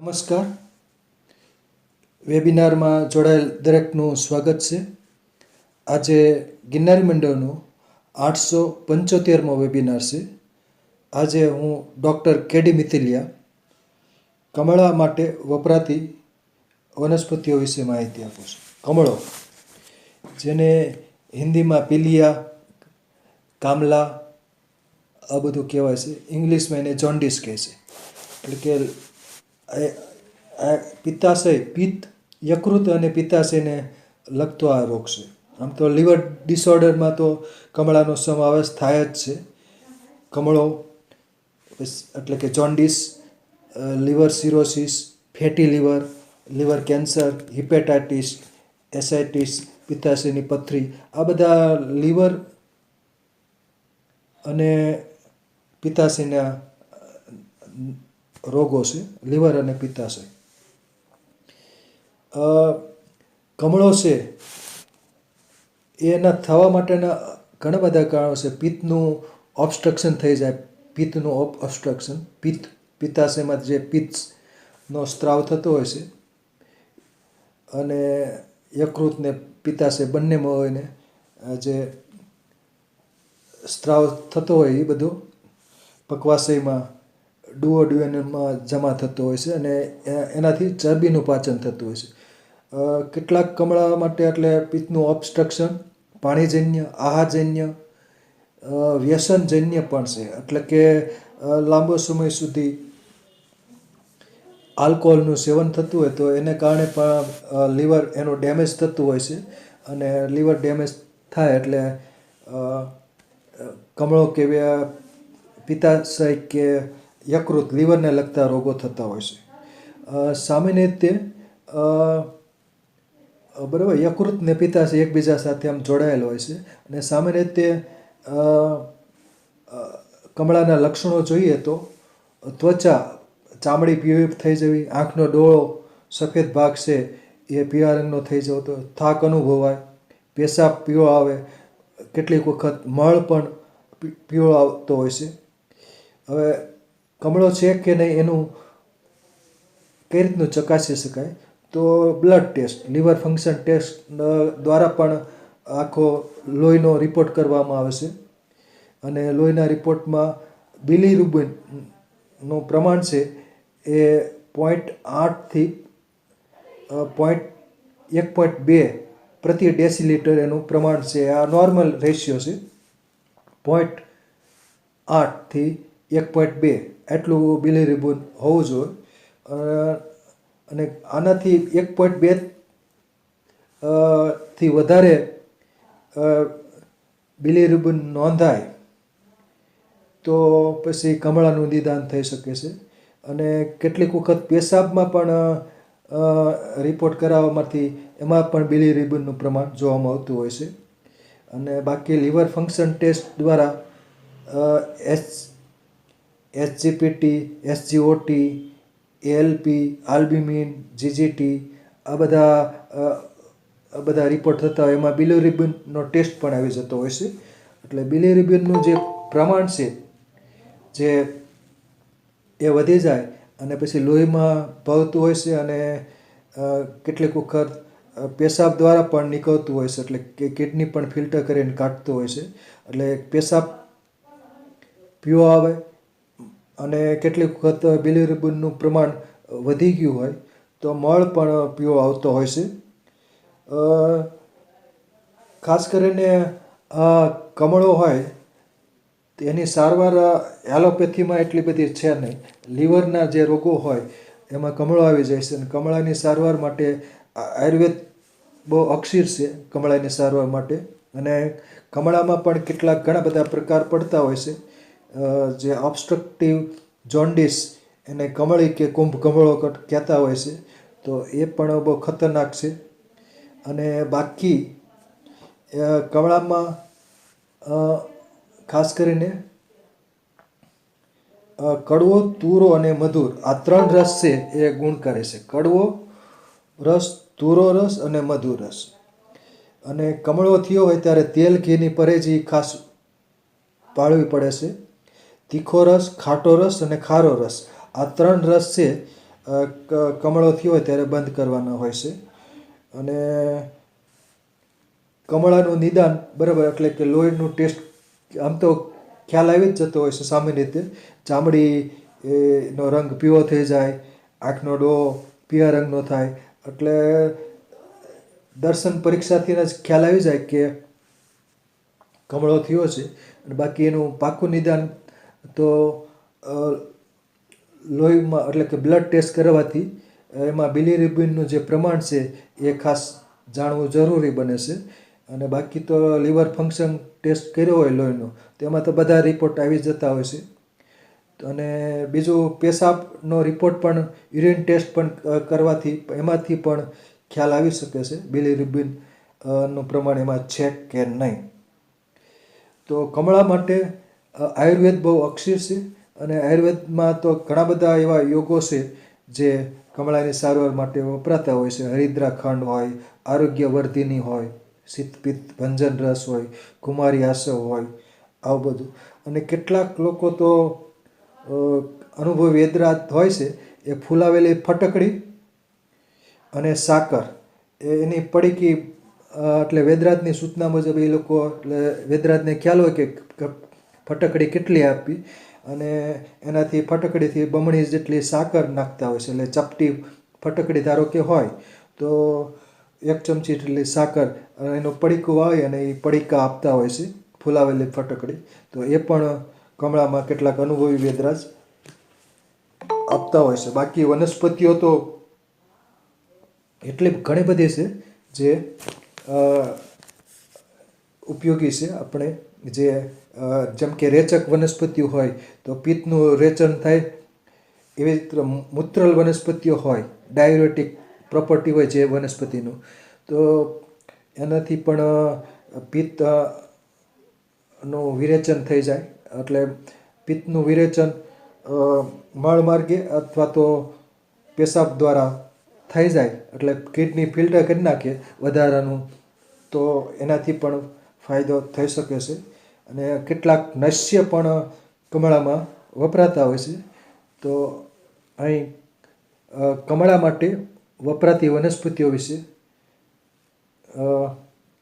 નમસ્કાર. વેબિનારમાં જોડાયેલ દરેકનું સ્વાગત છે. આજે ગિરનારી મંડળનો 875મો વેબિનાર છે. આજે હું ડૉક્ટર કે.ડી. મિતિલિયા કમળા માટે વપરાતી વનસ્પતિઓ વિશે માહિતી આપું છું. કમળો, જેને હિન્દીમાં પિલિયા, કામલા આ બધું કહેવાય છે. ઇંગ્લિશમાં એને જોન્ડિસ કહે છે. એટલે કે પિત્તાશય, પિત્ત, યકૃત અને પિત્તાશયને લગતો આ રોગ છે. આમ તો લીવર ડિસઓર્ડરમાં તો કમળાનો સમાવેશ થાય જ છે. કમળો એટલે કે jaundice, liver cirrhosis, fatty liver, liver cancer, hepatitis, ascites, પિત્તાશયની પથરી, આ બધા લીવર અને પિત્તાશયના રોગો છે. લીવર અને પિત્તાશય. કમળો છે એના થવા માટેના ઘણા બધા કારણો છે. પિત્તનું ઓબ્સ્ટ્રક્શન થઈ જાય, પિત્તનું ઓબ્સ્ટ્રક્શન, પિત્તાશયમાં જે પિત્તનો સ્ત્રાવ થતો હોય છે અને યકૃત ને પિત્તાશય બંનેમાં હોય ને જે સ્ત્રાવ થતો હોય એ બધો પક્વાશયમાં ડુઓડ્યુઅનમમાં જમા થતો હોય છે અને એનાથી ચરબીનું પાચન થતું હોય છે. કેટલાક કમળા માટે એટલે પિત્તનું ઓબ્સ્ટ્રક્શન પાણીજન્ય, આહારજન્ય, વ્યસનજન્ય પણ છે. એટલે કે લાંબો સમય સુધી આલ્કોહોલનું સેવન થતું હોય તો એને કારણે પણ લીવર એનું ડેમેજ થતું હોય છે અને લીવર ડેમેજ થાય એટલે કમળો કે પિત્તાશય કે યકૃત, લીવરને લગતા રોગો થતા હોય છે. સામાન્ય રીતે બરાબર, યકૃત ને પિત્તાશય એકબીજા સાથે આમ જોડાયેલા હોય છે અને સામાન્ય રીતે કમળાના લક્ષણો જોઈએ તો ત્વચા, ચામડી પીળી થઈ જવી, આંખનો ડોળો સફેદ ભાગ છે એ પીળા રંગનો થઈ જતો, થાક અનુભવાય, પેશાબ પીળો આવે, કેટલીક વખત મળ પણ પીળો આવતો હોય છે. હવે કમળો છે કે નહીં એનું કઈ રીતનું ચકાસી શકાય તો blood test, liver function test દ્વારા પણ આખો લોહીનો રિપોર્ટ કરવામાં આવે છે અને લોહીના રિપોર્ટમાં બિલીરુબિનનું પ્રમાણ છે એ 0.8થી 1.2 પ્રતિ ડેસીલીટર એનું પ્રમાણ છે. આ નોર્મલ રેશિયો છે. 0.8થી 1.2 એટલું બિલીરુબિન હોવું જોઈએ અને આનાથી 1.2 થી વધારે બિલીરુબિન નોંધાય તો પછી કમળાનું નિદાન થઈ શકે છે. અને કેટલીક વખત પેશાબમાં પણ રિપોર્ટ કરાવવામાંથી એમાં પણ બિલીરુબિનનું પ્રમાણ જોવામાં આવતું હોય છે. અને બાકી લીવર ફંક્શન ટેસ્ટ દ્વારા એસજીપીટી, એસજીઓટી, એએલપી, આલ્બ્યુમિન, જીજીટી આ બધા રિપોર્ટ થતા હોય એમાં બિલીરુબિનનો ટેસ્ટ પણ આવી જતો હોય છે. એટલે બિલીરુબિનનું જે પ્રમાણ છે જે એ વધી જાય અને પછી લોહીમાં ભળતું હોય છે અને કેટલીક વખત પેશાબ દ્વારા પણ નીકળતું હોય છે. એટલે કે કિડની પણ ફિલ્ટર કરીને કાઢતું હોય છે. એટલે પેશાબ પીળો આવે અને કેટલીક વખત બિલીરુબિનનું પ્રમાણ વધી ગયું હોય તો મળ પણ પીળો આવતો હોય છે. ખાસ કરીને કમળો હોય તો એની સારવાર એલોપેથીમાં એટલી બધી છે નહીં. લીવરના જે રોગો હોય એમાં કમળો આવી જાય છે અને કમળાની સારવાર માટે આયુર્વેદ બહુ અક્ષીર છે કમળાની સારવાર માટે. અને કમળામાં પણ ઘણા બધા પ્રકાર પડતા હોય છે. જે ઓબ્સ્ટ્રક્ટિવ જોન્ડિસ એને કમળી કે કુંભ કમળો કહેતા હોય છે તો એ પણ બહુ ખતરનાક છે. અને બાકી કમળામાં ખાસ કરીને કડવો, તુરો અને મધુર આ 3 રસ છે એ ગુણકારી છે. કડવો રસ, તુરો રસ અને મધુર રસ. અને કમળો થયો હોય ત્યારે તેલ, ઘીની પરેજી ખાસ પાળવી પડે છે. તીખો રસ, ખાટો રસ અને ખારો રસ આ 3 રસ છે કમળો થયો હોય ત્યારે બંધ કરવાના હોય છે. અને કમળાનું નિદાન બરાબર એટલે કે લોહીનું ટેસ્ટ આમ તો ખ્યાલ આવી જ જતો હોય છે સામાન્ય રીતે. ચામડી નો રંગ પીળો થઈ જાય, આંખનો ડોળો પીળા રંગનો થાય, એટલે દર્શન પરીક્ષાથી જ ખ્યાલ આવી જાય કે કમળો થયો છે. અને બાકી એનું પાકું નિદાન તો લોહીમાં એટલે કે બ્લડ ટેસ્ટ કરવાથી એમાં બિલીરુબિનનું જે પ્રમાણ છે એ ખાસ જાણવું જરૂરી બને છે. અને બાકી તો લીવર ફંક્શન ટેસ્ટ કર્યો હોય લોહીનો તેમાં તો બધા રિપોર્ટ આવી જતા હોય છે. અને બીજું પેશાબનો રિપોર્ટ પણ યુરિન ટેસ્ટ પણ કરવાથી એમાંથી પણ ખ્યાલ આવી શકે છે બિલીરુબિન નું પ્રમાણ એમાં છે કે નહીં. તો કમળા માટે આયુર્વેદ બહુ અક્ષીર છે. અને આયુર્વેદમાં તો ઘણા બધા એવા યોગો છે જે કમળાની સારવાર માટે વપરાતા હોય છે. હરિદ્રાખંડ હોય, આરોગ્યવર્ધિની હોય, શીતપિત્ત ભંજન રસ હોય, કુમારી આસવ હોય, આવું બધું. અને કેટલાક લોકો તો અનુભવી વેદરાત હોય છે એ ફૂલાવેલી ફટકડી અને સાકર એની પડીકી એટલે વેદરાતની સૂચના મુજબ એ લોકો એટલે વેદરાતને ખ્યાલ હોય કે ફટકડી કેટલી આપવી અને એનાથી ફટકડીથી બમણી જેટલી સાકર નાખતા હોય છે. એટલે ચપટી ફટકડી ધારો કે હોય તો 1 ચમચી જેટલી સાકર એનું પડીકું વાળી અને એ પડીકા આપતા હોય છે ફૂલાવેલી ફટકડી. તો એ પણ કમળામાં કેટલાક અનુભવી વેદરાજ આપતા હોય છે. બાકી વનસ્પતિઓ તો એટલી ઘણી બધી છે જે ઉપયોગી છે. આપણે જે જેમ કે રેચક વનસ્પતિઓ હોય તો પિત્તનું રેચન થાય, એવી રીતે મૂત્રલ વનસ્પતિઓ હોય, ડાયુરેટિક પ્રોપર્ટી હોય જે વનસ્પતિનું, તો એનાથી પણ પિત્તનું વિરેચન થઈ જાય. એટલે પિત્તનું વિરેચન મળ માર્ગે અથવા તો પેશાબ દ્વારા થઈ જાય એટલે કિડની ફિલ્ટર કરી નાખે વધારાનું, તો એનાથી પણ ફાયદો થઈ શકે છે. અને કેટલાક નસ્ય પણ કમળામાં વપરાતા હોય છે. તો અહીં કમળા માટે વપરાતી વનસ્પતિઓ વિશે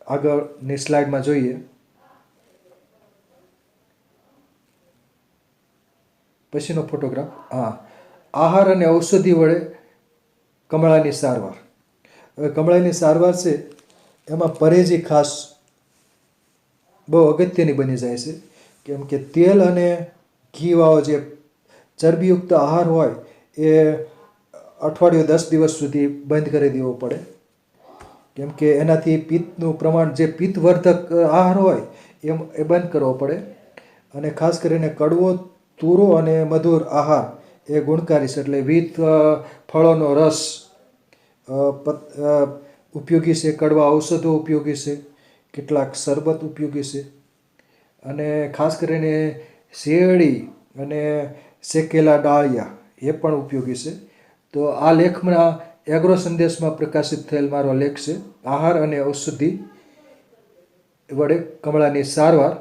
આગળની સ્લાઇડમાં જોઈએ. પછીનો ફોટોગ્રાફ. આહાર અને ઔષધિ વડે કમળાની સારવાર. હવે કમળાની સારવાર છે એમાં પરેજી ખાસ બહુ અગત્યની બની જાય છે. કેમ કે તેલ અને ઘીવાળો જે ચરબીયુક્ત આહાર હોય એ અઠવાડિયું 10 દિવસ સુધી બંધ કરી દેવો પડે. કેમ કે એનાથી પિત્તનું પ્રમાણ જે પિત્તવર્ધક આહાર હોય એ બંધ કરવો પડે. અને ખાસ કરીને કડવો, તુરો અને મધુર આહાર એ ગુણકારી છે. એટલે વિવિધ ફળોનો રસ ઉપયોગી છે, કડવા ઔષધો ઉપયોગી છે, કેટલાક શરબત ઉપયોગી છે. અને ખાસ કરીને શેરડી અને શેકેલા ડાળિયા એ પણ ઉપયોગી છે. તો આ લેખમાં એગ્રો સંદેશમાં પ્રકાશિત થયેલ મારો લેખ છે, આહાર અને ઔષધિ વડે કમળાની સારવાર.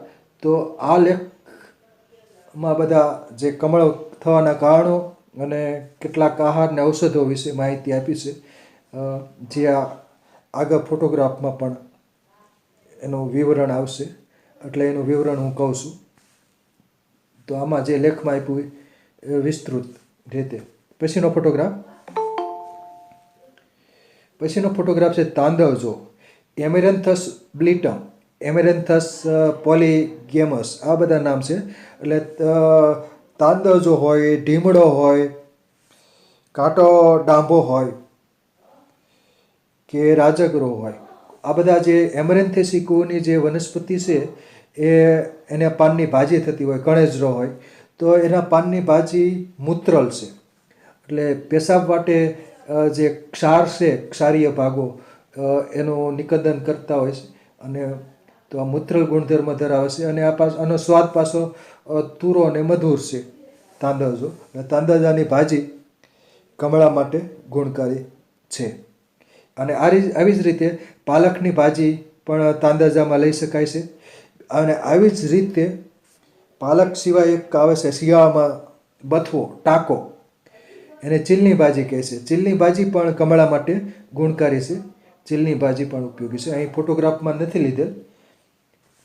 તો આ લેખમાં બધા જે કમળ થવાના કારણો અને કેટલાક આહાર અને ઔષધો વિશે માહિતી આપી છે, જે આગળ ફોટોગ્રાફમાં પણ એનું વિવરણ આવશે. એટલે એનું વિવરણ હું કહું છું. તો આમાં જે લેખમાં આપ્યું એ વિસ્તૃત રીતે. પછીનો ફોટોગ્રાફ છે તાંદળજો, એમેરેન્થસ બ્લિટમ, એમેરેન્થસ પોલીગેમસ, આ બધા નામ છે. એટલે તાંદળજો હોય, ઢીમડો હોય, કાંટો ડાંભો હોય કે રાજગરો હોય, આ બધા જે એમરેન્થેસી કુળની જે વનસ્પતિ છે એને પાનની ભાજી થતી હોય, કણેજરો હોય, તો એના પાનની ભાજી મૂત્રલ છે. એટલે પેશાબ માટે જે ક્ષાર છે, ક્ષારીય ભાગો એનું નિકંદન કરતા હોય છે. અને તો આ મૂત્રલ ગુણધર્મ ધરાવે છે. અને આનો સ્વાદ પાછો તુરો અને મધુર છે તાંદળજો. તાંદળજાની ભાજી કમળા માટે ગુણકારી છે. અને આવી જ રીતે પાલકની ભાજી પણ તાંદળજામાં લઈ શકાય છે. અને આવી જ રીતે પાલક સિવાય એક આવે છે શિયાળામાં બથવો, ટાંકો, એને ચીલની ભાજી કહે છે. ચીલની ભાજી પણ કમળા માટે ગુણકારી છે. ચીલની ભાજી પણ ઉપયોગી છે. અહીં ફોટોગ્રાફમાં નથી લીધેલ.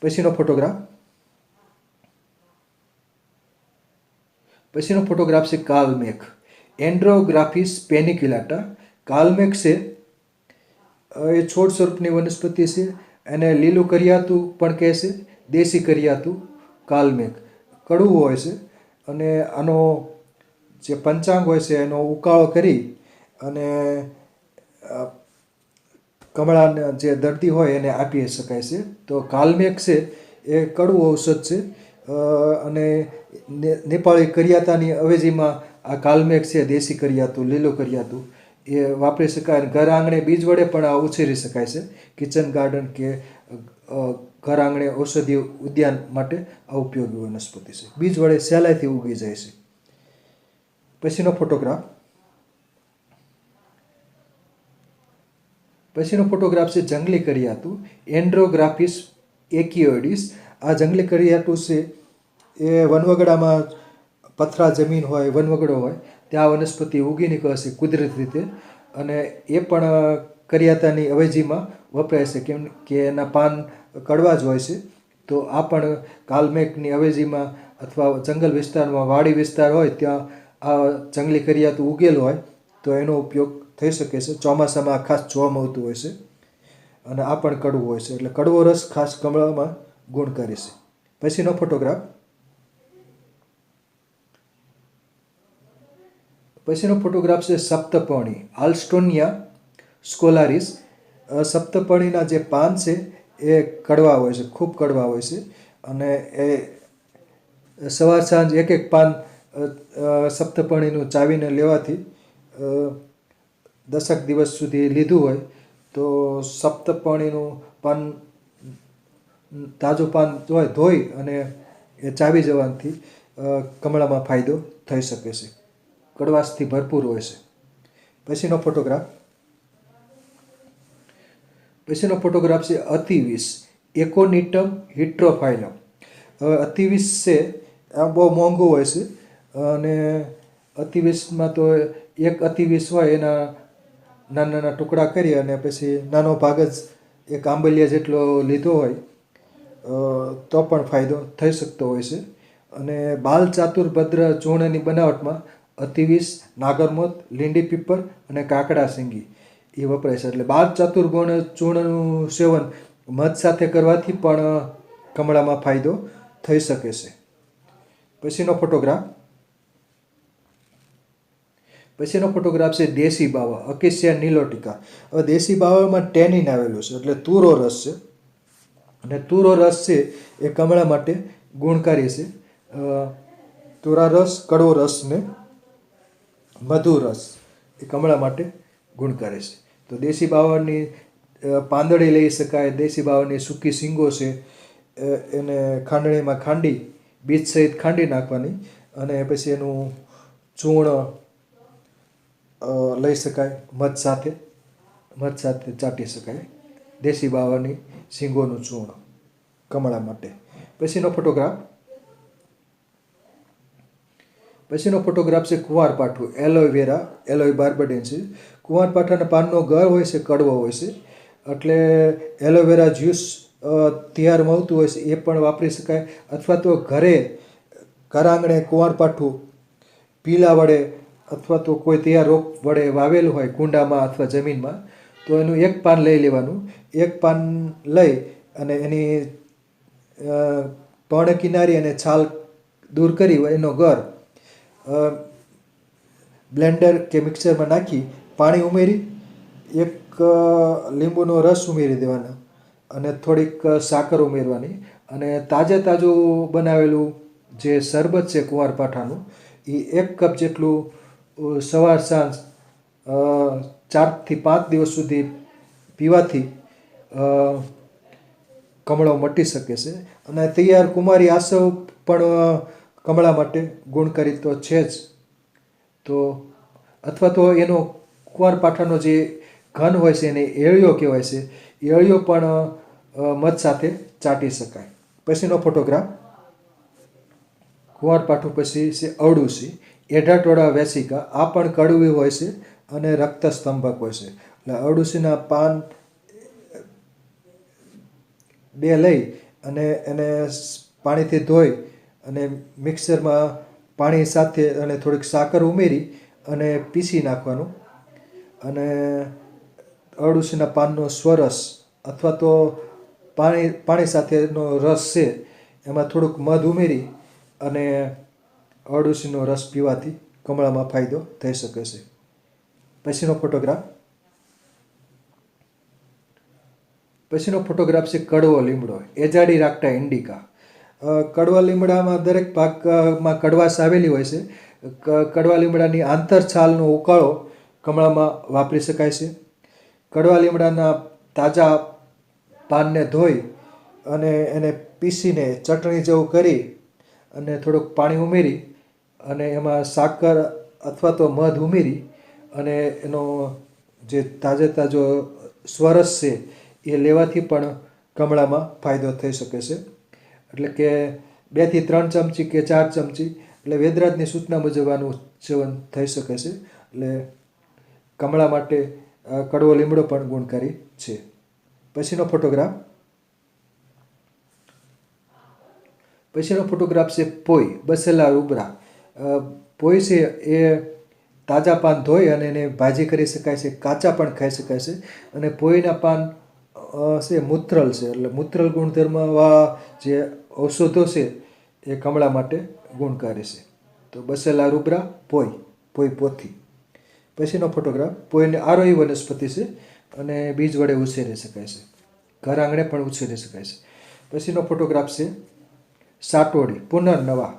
પછીનો ફોટોગ્રાફ છે કાલમેઘ. એન્ડ્રોગ્રાફિસ પેનિક્યુલાટા. કાલમેઘ છે એ છોડ સ્વરૂપની વનસ્પતિ છે. એને લીલું કરિયાતું પણ કહે છે. દેશી કરિયાતું કાલમેઘ કડવું હોય છે અને આનો જે પંચાંગ હોય છે એનો ઉકાળો કરી અને કમળાના જે દર્દી હોય એને આપી શકાય છે. તો કાલમેઘ છે એ કડવું ઔષધ છે અને નેપાળી કરિયાતાની અવેજીમાં આ કાલમેઘ છે દેશી કરિયાતું લીલું કરિયાતું એ વાપરી શકાય. અને ઘર આંગણે બીજ વડે પણ આ ઉછેરી શકાય છે. કિચન ગાર્ડન કે ઘર આંગણે ઔષધીય ઉદ્યાન માટે આ ઉપયોગી વનસ્પતિ છે. બીજ વડે સહેલાઈથી ઉગી જાય છે. પછીનો ફોટોગ્રાફ છે જંગલી કરિયાતું. એન્ડ્રોગ્રાફિસ એકિયોઇડિસ. આ જંગલી કરિયાતું છે એ વનવગડામાં પથરા જમીન હોય વનવગડો હોય ત્યાં વનસ્પતિ ઉગી નીકળે છે કુદરતી રીતે અને એ પણ કરિયાતાની અવેજીમાં વપરાય છે. કેમ કે એના પાન કડવા જ હોય છે. તો આ પણ કાલમેઘની અવેજીમાં અથવા જંગલ વિસ્તારમાં વાડી વિસ્તાર હોય ત્યાં આ જંગલી કરિયાતું ઉગેલું હોય તો એનો ઉપયોગ થઈ શકે છે. ચોમાસામાં ખાસ જોવા મળતું હોય છે અને આ પણ કડવું હોય છે. એટલે કડવો રસ ખાસ કમળામાં ગુણકારી છે. પછીનો ફોટોગ્રાફ છે સપ્તપર્ણી. આલ્સ્ટોનિયા સ્કોલારિસ. સપ્તપર્ણીના જે પાન છે એ કડવા હોય છે, ખૂબ કડવા હોય છે અને એ સવાર સાંજ એક એક પાન સપ્તપર્ણીનું ચાવીને લેવાથી 10 દિવસ સુધી લીધું હોય તો સપ્તપર્ણીનું પાન તાજું પાન હોય ધોઈ અને એ ચાવી જવાથી કમળામાં ફાયદો થઈ શકે છે. કડવાશથી ભરપૂર હોય છે. પછીનો ફોટોગ્રાફ છે અતિવિષ. એકોનિટમ હિટ્રોફાઇલમ. હવે અતિવિષ છે આ બહુ મોંઘું હોય છે અને અતિવિષમાં તો એક અતિવિષ હોય એના નાના નાના ટુકડા કરી અને પછી નાનો ભાગ જ એક આંબલિયા જેટલો લીધો હોય તો પણ ફાયદો થઈ શકતો હોય છે. અને બાલ ચાતુર્ભદ્ર ચૂર્ણની બનાવટમાં અતિવિષ, નાગરમોદ, લીંડી પીપર અને કાકડા સિંગી એ વપરાય છે. એટલે બાલ ચાતુર્ભર્ણ ચૂર્ણનું સેવન મધ સાથે કરવાથી પણ કમળામાં ફાયદો થઈ શકે છે. પછીનો ફોટોગ્રાફ છે દેશી બાવા. અકેસિયા નિલોટિકા. હવે દેશી બાવામાં ટેનિન આવેલું છે એટલે તુરો રસ છે અને તુરો રસ છે એ કમળા માટે ગુણકારી છે. તુરા રસ, કડવો રસ ને મધુ રસ એ કમળા માટે ગુણકારી છે. તો દેશી બાવાની પાંદડી લઈ શકાય. દેશી બાવાની સૂકી શીંગો છે એને ખાંડણીમાં ખાંડી બીજ સહિત ખાંડી નાખવાની અને પછી એનું ચૂર્ણ લઈ શકાય મધ સાથે ચાટી શકાય. દેશી બાવાની શીંગોનું ચૂર્ણ કમળા માટે. પછીનો ફોટોગ્રાફ છે કુંવારપાઠું. Aloe vera alloy બાર્બડેન્સીસ. કુંવારપાઠાના પાનનો ગળ હોય છે કડવો હોય છે એટલે એલોવેરા જ્યુસ તૈયાર મળતું હોય છે એ પણ વાપરી શકાય. અથવા તો ઘર આંગણે કુંવારપાઠું પીલા વડે અથવા તો કોઈ તૈયાર રોપ વડે વાવેલું હોય કુંડામાં અથવા જમીનમાં તો એનું એક પાન લઈ લેવાનું. એક પાન લઈ અને એની પર્ણ કિનારી અને છાલ દૂર કરી એનો ગર બ્લેન્ડર કે મિક્સરમાં નાખી પાણી ઉમેરી એક લીંબુનો રસ ઉમેરી દેવાનો અને થોડીક સાકર ઉમેરવાની અને તાજું બનાવેલું જે શરબત છે કુંવારપાઠાનું એ 1 કપ જેટલું સવાર સાંજ 4 થી 5 દિવસ સુધી પીવાથી કમળો મટી શકે છે. અને તૈયાર કુમારી આસવ પણ કમળા માટે ગુણકારી તો છે જ. તો અથવા તો એનો કુંવારપાઠાનો જે ઘન હોય છે એને એળિયો કહેવાય છે. એળિયો પણ મધ સાથે ચાટી શકાય. પછીનો ફોટોગ્રાફ કુંવારપાઠું પછી છે અરડુસી. એઢાટોળા વેસિકા, આ પણ કડવી હોય છે અને રક્તસ્તંભક હોય છે. એટલે અરડુસીના પાન 2 લઈ અને એને પાણીથી ધોઈ અને મિક્સરમાં પાણી સાથે અને થોડીક સાકર ઉમેરી અને પીસી નાખવાનું. અને અરડુસીના પાનનો સ્વરસ અથવા તો પાણી સાથેનો રસ છે એમાં થોડુંક મધ ઉમેરી અને અરડુસીનો રસ પીવાથી કમળામાં ફાયદો થઈ શકે છે. પછીનો ફોટોગ્રાફ છે કડવો લીમડો, એજાડી રાક્ટા ઇન્ડિકા. કડવા લીમડામાં દરેક ભાગમાં કડવાશ આવેલી હોય છે. કડવા લીમડાની આંતરછાલનો ઉકાળો કમળામાં વાપરી શકાય છે. કડવા લીમડાના તાજા પાનને ધોઈ અને એને પીસીને ચટણી જેવું કરી અને થોડુંક પાણી ઉમેરી અને એમાં સાકર અથવા તો મધ ઉમેરી અને એનો જે તાજો સ્વરસ છે એ લેવાથી પણ કમળામાં ફાયદો થઈ શકે છે. એટલે કે 2 થી 3 ચમચી કે 4 ચમચી, એટલે વેદરાજની સૂચના મુજબ આનું સેવન થઈ શકે છે. એટલે કમળા માટે કડવો લીમડો પણ ગુણકારી છે. પછીનો ફોટોગ્રાફ છે પોઈ, બસેલા રૂબરા. પોઈ છે એ તાજા પાન ધોઈ અને એને ભાજી કરી શકાય છે, કાચા પણ ખાઈ શકાય છે. અને પોઈના પાન છે મૂત્રલ છે, એટલે મૂત્રલ ગુણધર્મવાળા જે ઔષધો છે એ કમળા માટે ગુણકારી છે. તો બસેલા રૂબરા, પોઈ પોથી. પછીનો ફોટોગ્રાફ, પોઈની આરોહી વનસ્પતિ છે અને બીજ વડે ઉછેરી શકાય છે, ઘર આંગણે પણ ઉછેરી શકાય છે. પછીનો ફોટોગ્રાફ છે સાટોડી, પુનર્નવા,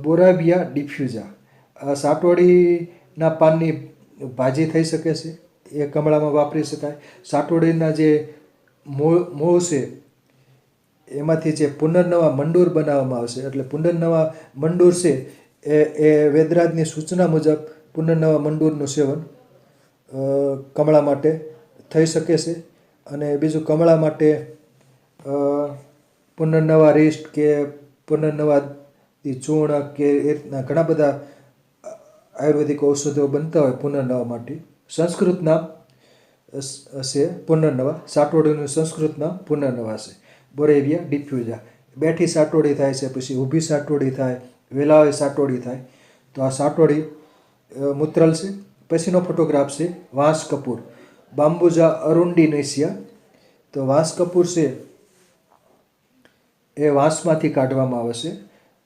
બોરાવિયા ડિફ્યુઝા. સાટોડીના પાનની ભાજી થઈ શકે છે, એ કમળામાં વાપરી શકાય. સાટોડીના જે મૂળ છે એમાંથી જે પુનર્નવા મંડૂર બનાવવામાં આવશે, એટલે પુનર્નવા મંડૂર છે એ વેદરાજની સૂચના મુજબ પુનર્નવા મંડૂરનું સેવન કમળા માટે થઈ શકે છે. અને બીજું કમળા માટે પુનર્નવા રિષ્ટ કે પુનર્નવા ચૂર્ણ કે એ રીતના ઘણા બધા આયુર્વેદિક ઔષધો બનતા હોય પુનર્નવા માટે. સંસ્કૃત નામ છે પુનર્નવા, સાટોડીનું સંસ્કૃત નામ પુનર્નવા છે. બોરેવિયા ડિફ્યુઝા. બેઠી સાટોડી થાય છે, પછી ઊભી સાટોડી થાય, વેલાળી સાટોડી થાય. તો આ સાટોડી મૂત્રલ છે. પછીનો ફોટોગ્રાફ છે વાંસ કપૂર, બામ્બુજા અરુન્ડિનેશિયા. તો વાંસ કપૂર છે એ વાંસમાંથી કાઢવામાં આવે છે.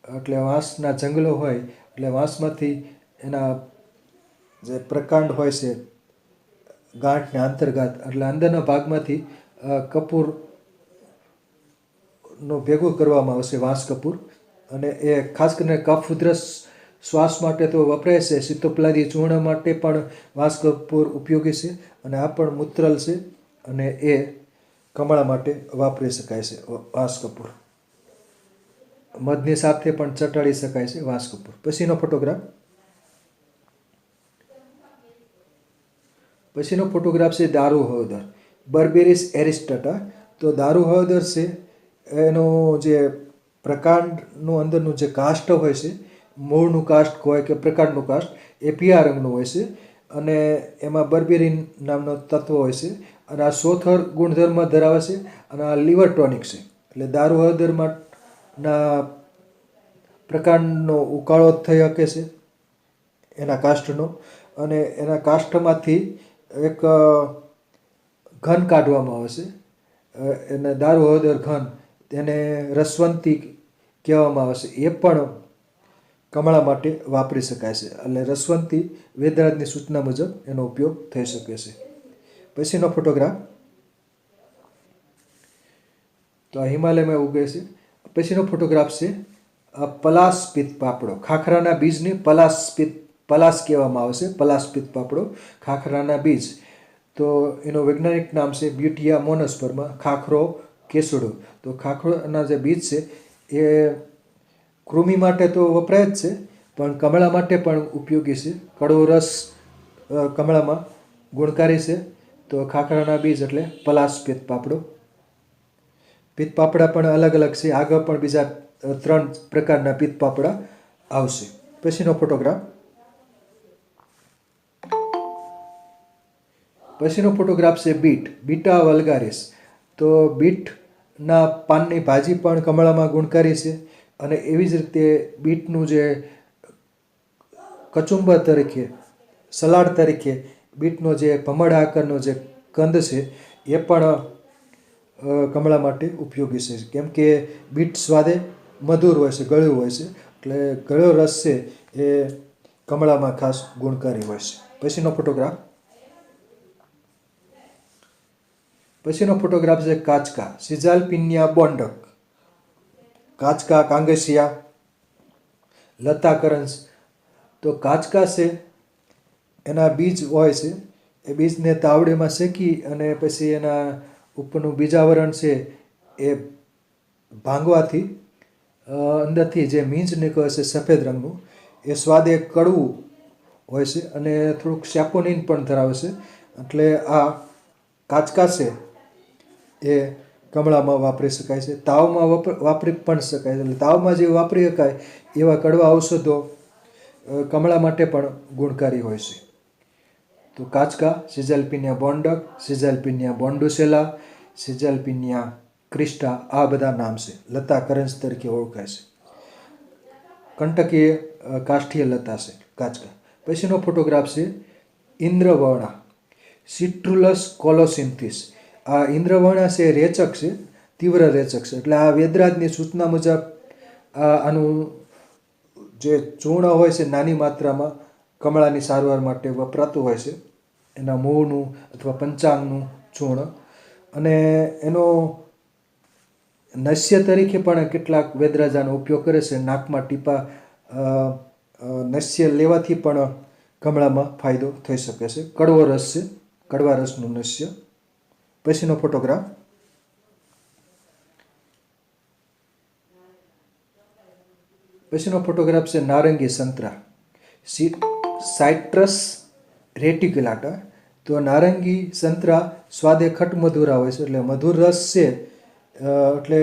એટલે વાંસના જંગલો હોય એટલે વાંસમાંથી એના જે પ્રકાંડ હોય છે, ગાંઠને અંતર્ગાત, એટલે અંદરના ભાગમાંથી કપૂરનું ભેગું કરવામાં આવશે, વાંસ કપૂર. અને એ ખાસ કરીને કફ ઉધરસ શ્વાસ માટે તો વપરાય છે, સીતોપલાદી ચૂર્ણ માટે પણ વાંસ કપૂર ઉપયોગી છે. અને આ પણ મૂત્રલ છે અને એ કમળા માટે વાપરી શકાય છે. વાંસ કપૂર મધની સાથે પણ ચટાડી શકાય છે વાંસ કપૂર. પછીનો ફોટોગ્રાફ છે દારૂ હળદર, બર્બેરિસ એરિસ્ટાટા. તો દારૂ હળદર છે એનો જે પ્રકાંડનું અંદરનું જે કાષ્ઠ હોય છે, મૂળનું કાષ્ઠ હોય કે પ્રકાંડનું કાષ્ઠ, એ પીળા રંગનું હોય છે. અને એમાં બર્બેરિન નામનો તત્વ હોય છે. અને આ સોથર ગુણધર્મ ધરાવે છે અને આ લીવર ટોનિક છે. એટલે દારૂ હળદરના પ્રકાંડનો ઉકાળો થઈ શકે છે એના કાષ્ઠનો. અને એના કાષ્ઠમાંથી એક ઘન કાઢવામાં આવે છે, એને દારૂ હળદર ઘન, તેને રસવંતી કહેવામાં આવે છે. એ પણ કમળા માટે વાપરી શકાય છે. એટલે રસવંતી વેદરાજની સૂચના મુજબ એનો ઉપયોગ થઈ શકે છે. પછીનો ફોટોગ્રાફ, તો આ હિમાલયમાં ઉગે છે. પછીનો ફોટોગ્રાફ છે પલાસ પિત્ત પાપડો, ખાખરાના બીજને પલાસ કહેવામાં આવે છે. પલાસ પિત્ત પાપડો, ખાખરાના બીજ. તો એનું વૈજ્ઞાનિક નામ છે બ્યુટિયા મોનોસ્પર્મા, ખાખરો કેસુડો. તો ખાખરાના જે બીજ છે એ કૃમિ માટે તો વપરાય જ છે, પણ કમળા માટે પણ ઉપયોગી છે. કડવો રસ કમળામાં ગુણકારી છે. તો ખાખરાના બીજ એટલે પલાસ પિત્ત પાપડો. પિત્ત પાપડા પણ અલગ અલગ છે, આગળ પણ બીજા 3 પ્રકારના પિત્ત પાપડા આવશે. પછીનો ફોટોગ્રાફ છે બીટ, બીટા વલ્ગારિસ. તો બીટના પાનની ભાજી પણ કમળામાં ગુણકારી છે. અને એવી જ રીતે બીટનું જે કચુંબર તરીકે, સલાડ તરીકે બીટનો જે ભમરડા આકારનો જે કંદ છે એ પણ કમળા માટે ઉપયોગી છે. કેમ કે બીટ સ્વાદે મધુર હોય છે, ગળ્યું હોય છે. એટલે ગળ્યો રસ છે એ કમળામાં ખાસ ગુણકારી હોય છે. પછીનો ફોટોગ્રાફ છે કાચકા, સિઝાલ્પિનિયા બોન્ડક. કાચકા, કાંગસિયા, લતા કરંજ. તો કાચકા છે એના બીજ હોય છે, એ બીજને તાવડીમાં શેકી અને પછી એના ઉપરનું બીજાવરણ છે એ ભાંગવાથી અંદરથી જે મીંજ નીકળે છે સફેદ રંગનું, એ સ્વાદે કડવું હોય છે અને થોડુંક સેપોનિન પણ ધરાવે છે. એટલે આ કાચકા છે એ કમળામાં વાપરી શકાય છે. તાવમાં વાપરી પણ શકાય છે. એટલે તાવમાં જે વાપરી શકાય એવા કડવા ઔષધો કમળા માટે પણ ગુણકારી હોય છે. તો કાચકા, સિઝાલ્પિનિયા બોન્ડક, સિઝાલ્પિનિયા બોન્ડુસેલા, સિઝાલ્પિનિયા ક્રિસ્ટા, આ બધા નામ છે. લતા કરંજ તરીકે ઓળખાય છે. કંટકીય કાષ્ઠીય લતા છે કાચકા. પછીનો ફોટોગ્રાફ છે ઇન્દ્રવર્ણા, સિટ્રુલસ કોલોસિન્થિસ. આ ઇન્દ્રવર્ણા છે રેચક છે, તીવ્ર રેચક છે. એટલે આ વેદરાજની સૂચના મુજબ આનું જે ચૂર્ણ હોય છે નાની માત્રામાં કમળાની સારવાર માટે વપરાતું હોય છે. એના મૂળનું અથવા પંચાંગનું ચૂર્ણ. અને એનો નસ્ય તરીકે પણ કેટલાક વેદરાજાનો ઉપયોગ કરે છે. નાકમાં ટીપા નસ્ય લેવાથી પણ કમળામાં ફાયદો થઈ શકે છે. કડવો રસ છે, કડવા રસનું નસ્ય. પછીનો ફોટોગ્રાફ છે નારંગી સંતરા, સાઇટ્રસ રેટિક્યુલાટા. તો નારંગી સંતરા સ્વાદે ખટમધુરા હોય છે. એટલે મધુર રસ છે. એટલે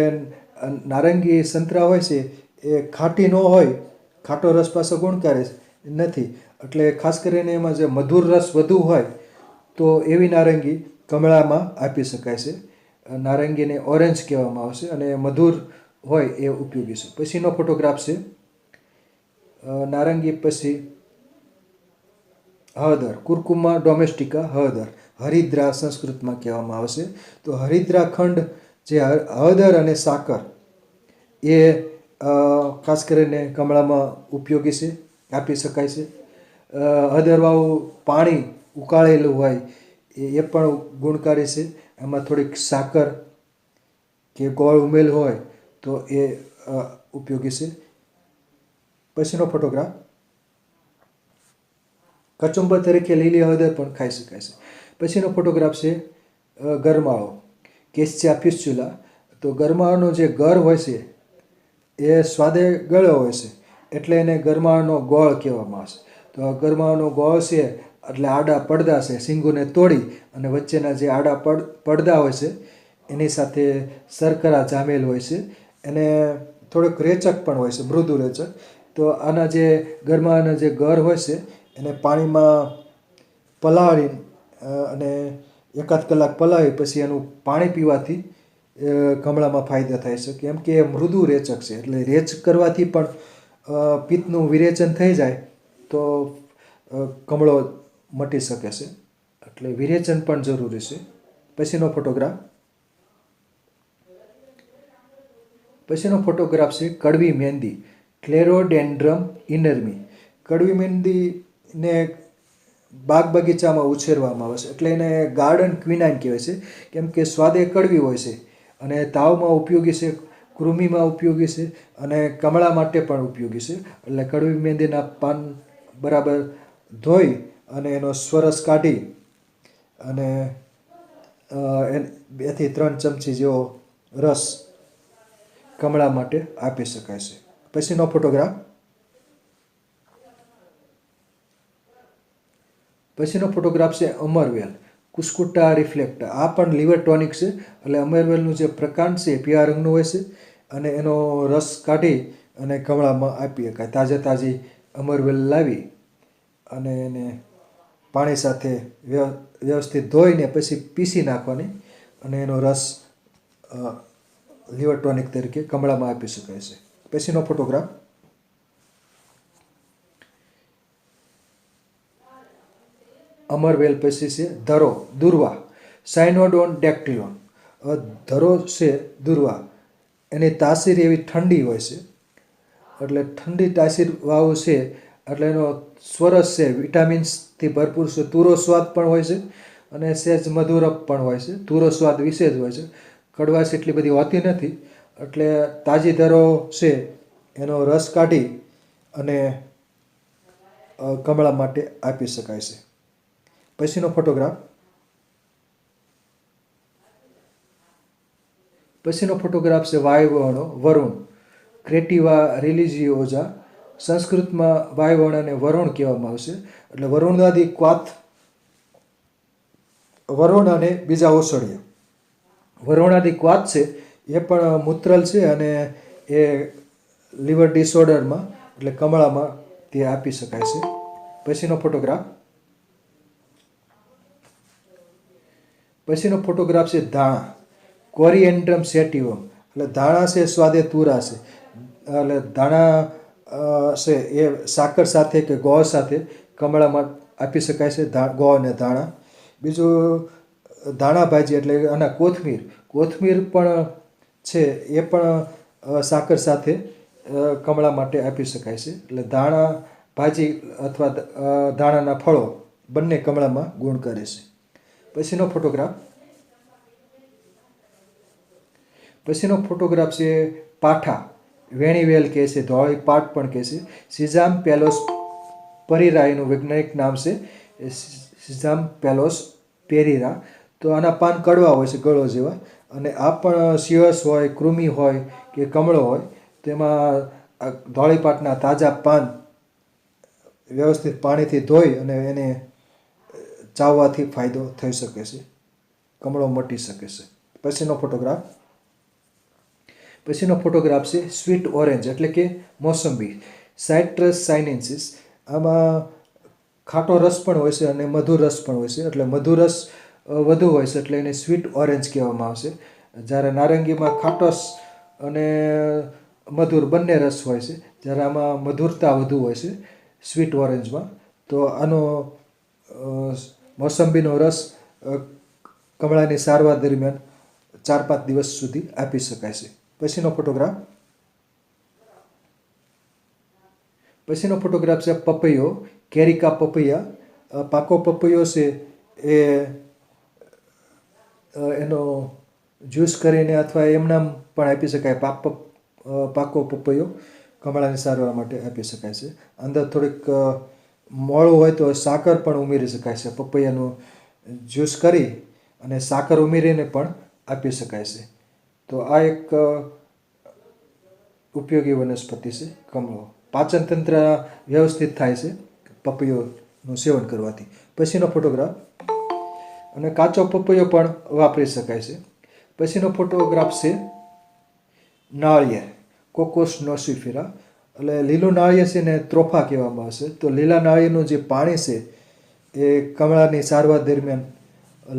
નારંગી સંતરા હોય છે એ ખાટી ન હોય, ખાટો રસ પાછો ગુણકારી નથી. એટલે ખાસ કરીને એમાં જે મધુર રસ વધુ હોય તો એવી નારંગી કમળામાં આપી શકાય છે. નારંગીને ઓરેન્જ કહેવામાં આવે છે અને મધુર હોય એ ઉપયોગી છે. પછીનો ફોટોગ્રાફ છે નારંગી પછી હળદર, કુરકુમા ડોમેસ્ટિકા હળદર, હરિદ્રા સંસ્કૃતમાં કહેવામાં આવે છે. તો હરિદ્રા ખંડ જે હળદર અને સાકર એ ખાસ કરીને કમળામાં ઉપયોગી છે, આપી શકાય છે. હળદરવાળું પાણી ઉકાળેલું હોય એ પણ ગુણકારી છે. એમાં થોડીક સાકર કે ગોળ ઉમેરેલ હોય તો એ ઉપયોગી છે. પછીનો ફોટોગ્રાફ કચુંબર તરીકે લીલી હળદર પણ ખાઈ શકાય છે. પછીનો ફોટોગ્રાફ છે ગરમાળો, કેસ્ચિયા ફિસ્ચ્યુલા. તો ગરમાળાનો જે ગર હોય છે એ સ્વાદે ગળ્યો હોય છે, એટલે એને ગરમાળાનો ગોળ કહેવામાં આવે છે. તો આ ગરમાળાનો ગોળ છે એટલે આડા પડદા છે, શીંગોને તોડી અને વચ્ચેના જે આડા પડદા હોય છે એની સાથે શર્કરા જામેલ હોય છે. એને થોડોક રેચક પણ હોય છે, મૃદુ રેચક. તો આના જે ગરમાળાના જે ગર હોય છે એને પાણીમાં પલાળી અને એકાદ કલાક પલાળી પછી એનું પાણી પીવાથી કમળામાં ફાયદા થાય છે. કેમ કે એ મૃદુ રેચક છે. એટલે રેચ કરવાથી પણ પિત્તનું વિરેચન થઈ જાય તો કમળો મટી શકે છે. એટલે વિરેચન પણ જરૂરી છે. પછીનો ફોટોગ્રાફ છે કડવી મહેંદી, ક્લેરોડેન્ડ્રમ ઇનર્મી. કડવી મહેંદીને બાગ બગીચામાં ઉછેરવામાં આવે છે. એટલે એને ગાર્ડન ક્વિનાઇન કહેવાય છે. કેમ કે સ્વાદે કડવી હોય છે અને તાવમાં ઉપયોગી છે, કૃમિમાં ઉપયોગી છે અને કમળા માટે પણ ઉપયોગી છે. એટલે કડવી મહેંદીના પાન બરાબર ધોઈ અને એનો સ્વરસ કાઢી અને 2 થી 3 ચમચી જેવો રસ કમળા માટે આપી શકાય છે. પછીનો ફોટોગ્રાફ છે અમરવેલ, કુસ્કુટા રિફ્લેક્ટા. આ પણ લીવર ટોનિક છે. એટલે અમરવેલનું જે પ્રકાંડ છે એ પીળા રંગનું હોય છે અને એનો રસ કાઢી અને કમળામાં આપી શકાય. તાજી અમરવેલ લાવી અને એને પાણી સાથે વ્યવસ્થિત ધોઈને પછી પીસી નાખવાની અને એનો રસ લીવર ટોનિક તરીકે કમળામાં આપી શકાય છે. પછીનો ફોટોગ્રાફ અમરવેલ પછી છે ધરો દુર્વા સાયનોડોન ડેક્ટિલોન. ધરો છે દુર્વા, એની તાસીર એવી ઠંડી હોય છે, એટલે ઠંડી તાસીર વાળું છે એટલે એનો સ્વરસ છે વિટામિન્સથી ભરપૂર છે. તુરો સ્વાદ પણ હોય છે અને સહેજ મધુરપ પણ હોય છે. તુરો સ્વાદ વિશેષ હોય છે, કડવાશ એટલી બધી હોતી નથી. એટલે તાજી ધરો છે એનો રસ કાઢી અને કમળા માટે આપી શકાય છે. પછીનો ફોટોગ્રાફ છે વાયુવર્ણો વરુણ ક્રેટિવા રિલિજિયોઝા. સંસ્કૃતમાં વાયુવર્ણને વરુણ કહેવામાં આવશે. એટલે વરુણાદી ક્વાથ, વરુણ અને બીજા ઔષધીય. વરુણાદી ક્વાથ છે એ પણ મૂત્રલ છે અને એ લીવર ડિસઓર્ડરમાં એટલે કમળામાં તે આપી શકાય છે. પછીનો ફોટોગ્રાફ છે ધાણા કોરિએન્ડ્રમ સેટિવમ. એટલે ધાણા છે સ્વાદે તુરા છે. એટલે ધાણા છે એ સાકર સાથે કે ગોળ સાથે કમળામાં આપી શકાય છે. ગોળ અને ધાણા. બીજું ધાણા ભાજી એટલે આના કોથમીર. કોથમીર પણ છે એ પણ સાકર સાથે કમળા માટે આપી શકાય છે. એટલે ધાણા ભાજી અથવા ધાણાના ફળો બંને કમળામાં ગુણ કરે છે. પછીનો ફોટોગ્રાફ છે પાઠા વેણીવેલ કહે છે, ધોળી પાટ પણ કહે છે. સિઝામ પેલોસ પરીરા એનું વૈજ્ઞાનિક નામ છે. સિઝામ પેલોસ પેરીરા. તો આના પાન કડવા હોય છે, ગળો જેવા, અને આ પણ સિયસ હોય, કૃમિ હોય કે કમળો હોય તેમાં ધોળી પાટના તાજા પાન વ્યવસ્થિત પાણીથી ધોઈ અને એને ચાવવાથી ફાયદો થઈ શકે છે, કમળો મટી શકે છે. પછીનો ફોટોગ્રાફ છે સ્વીટ ઓરેન્જ એટલે કે મોસંબી સાઇટ્રસ સાઇનેન્સિસ. આમાં ખાટો રસ પણ હોય છે અને મધુર રસ પણ હોય છે. એટલે મધુર રસ વધુ હોય છે એટલે એને સ્વીટ ઓરેન્જ કહેવામાં આવશે. જ્યારે નારંગીમાં ખાટોસ અને મધુર બંને રસ હોય છે, જ્યારે આમાં મધુરતા વધુ હોય છે સ્વીટ ઓરેન્જમાં. તો આનો મોસંબીનો રસ કમળાની સારવાર દરમિયાન 4-5 દિવસ સુધી આપી શકાય છે. પછીનો ફોટોગ્રાફ છે પપૈયો કેરિકા પપૈયા. પાકો પપૈયો છે એ એનો જ્યુસ કરીને અથવા એમનામ પણ આપી શકાય. પાકો પપૈયો કમળાની સારવાર માટે આપી શકાય છે. અંદર થોડીક મોળું હોય તો સાકર પણ ઉમેરી શકાય છે. પપૈયાનું જ્યુસ કરી અને સાકર ઉમેરીને પણ આપી શકાય છે. તો આ એક ઉપયોગી વનસ્પતિ છે કમળો. પાચન તંત્ર વ્યવસ્થિત થાય છે પપૈયાનું સેવન કરવાથી. પછીનો ફોટોગ્રાફ અને કાચો પપૈયો પણ વાપરી શકાય છે. પછીનો ફોટોગ્રાફ છે નાળિયેર કોકોસ નોસિફેરા. એટલે લીલું નાળિયેર છે ને ત્રોફા કહેવામાં આવશે. તો લીલા નાળિયેરનું જે પાણી છે એ કમળાની સારવાર દરમિયાન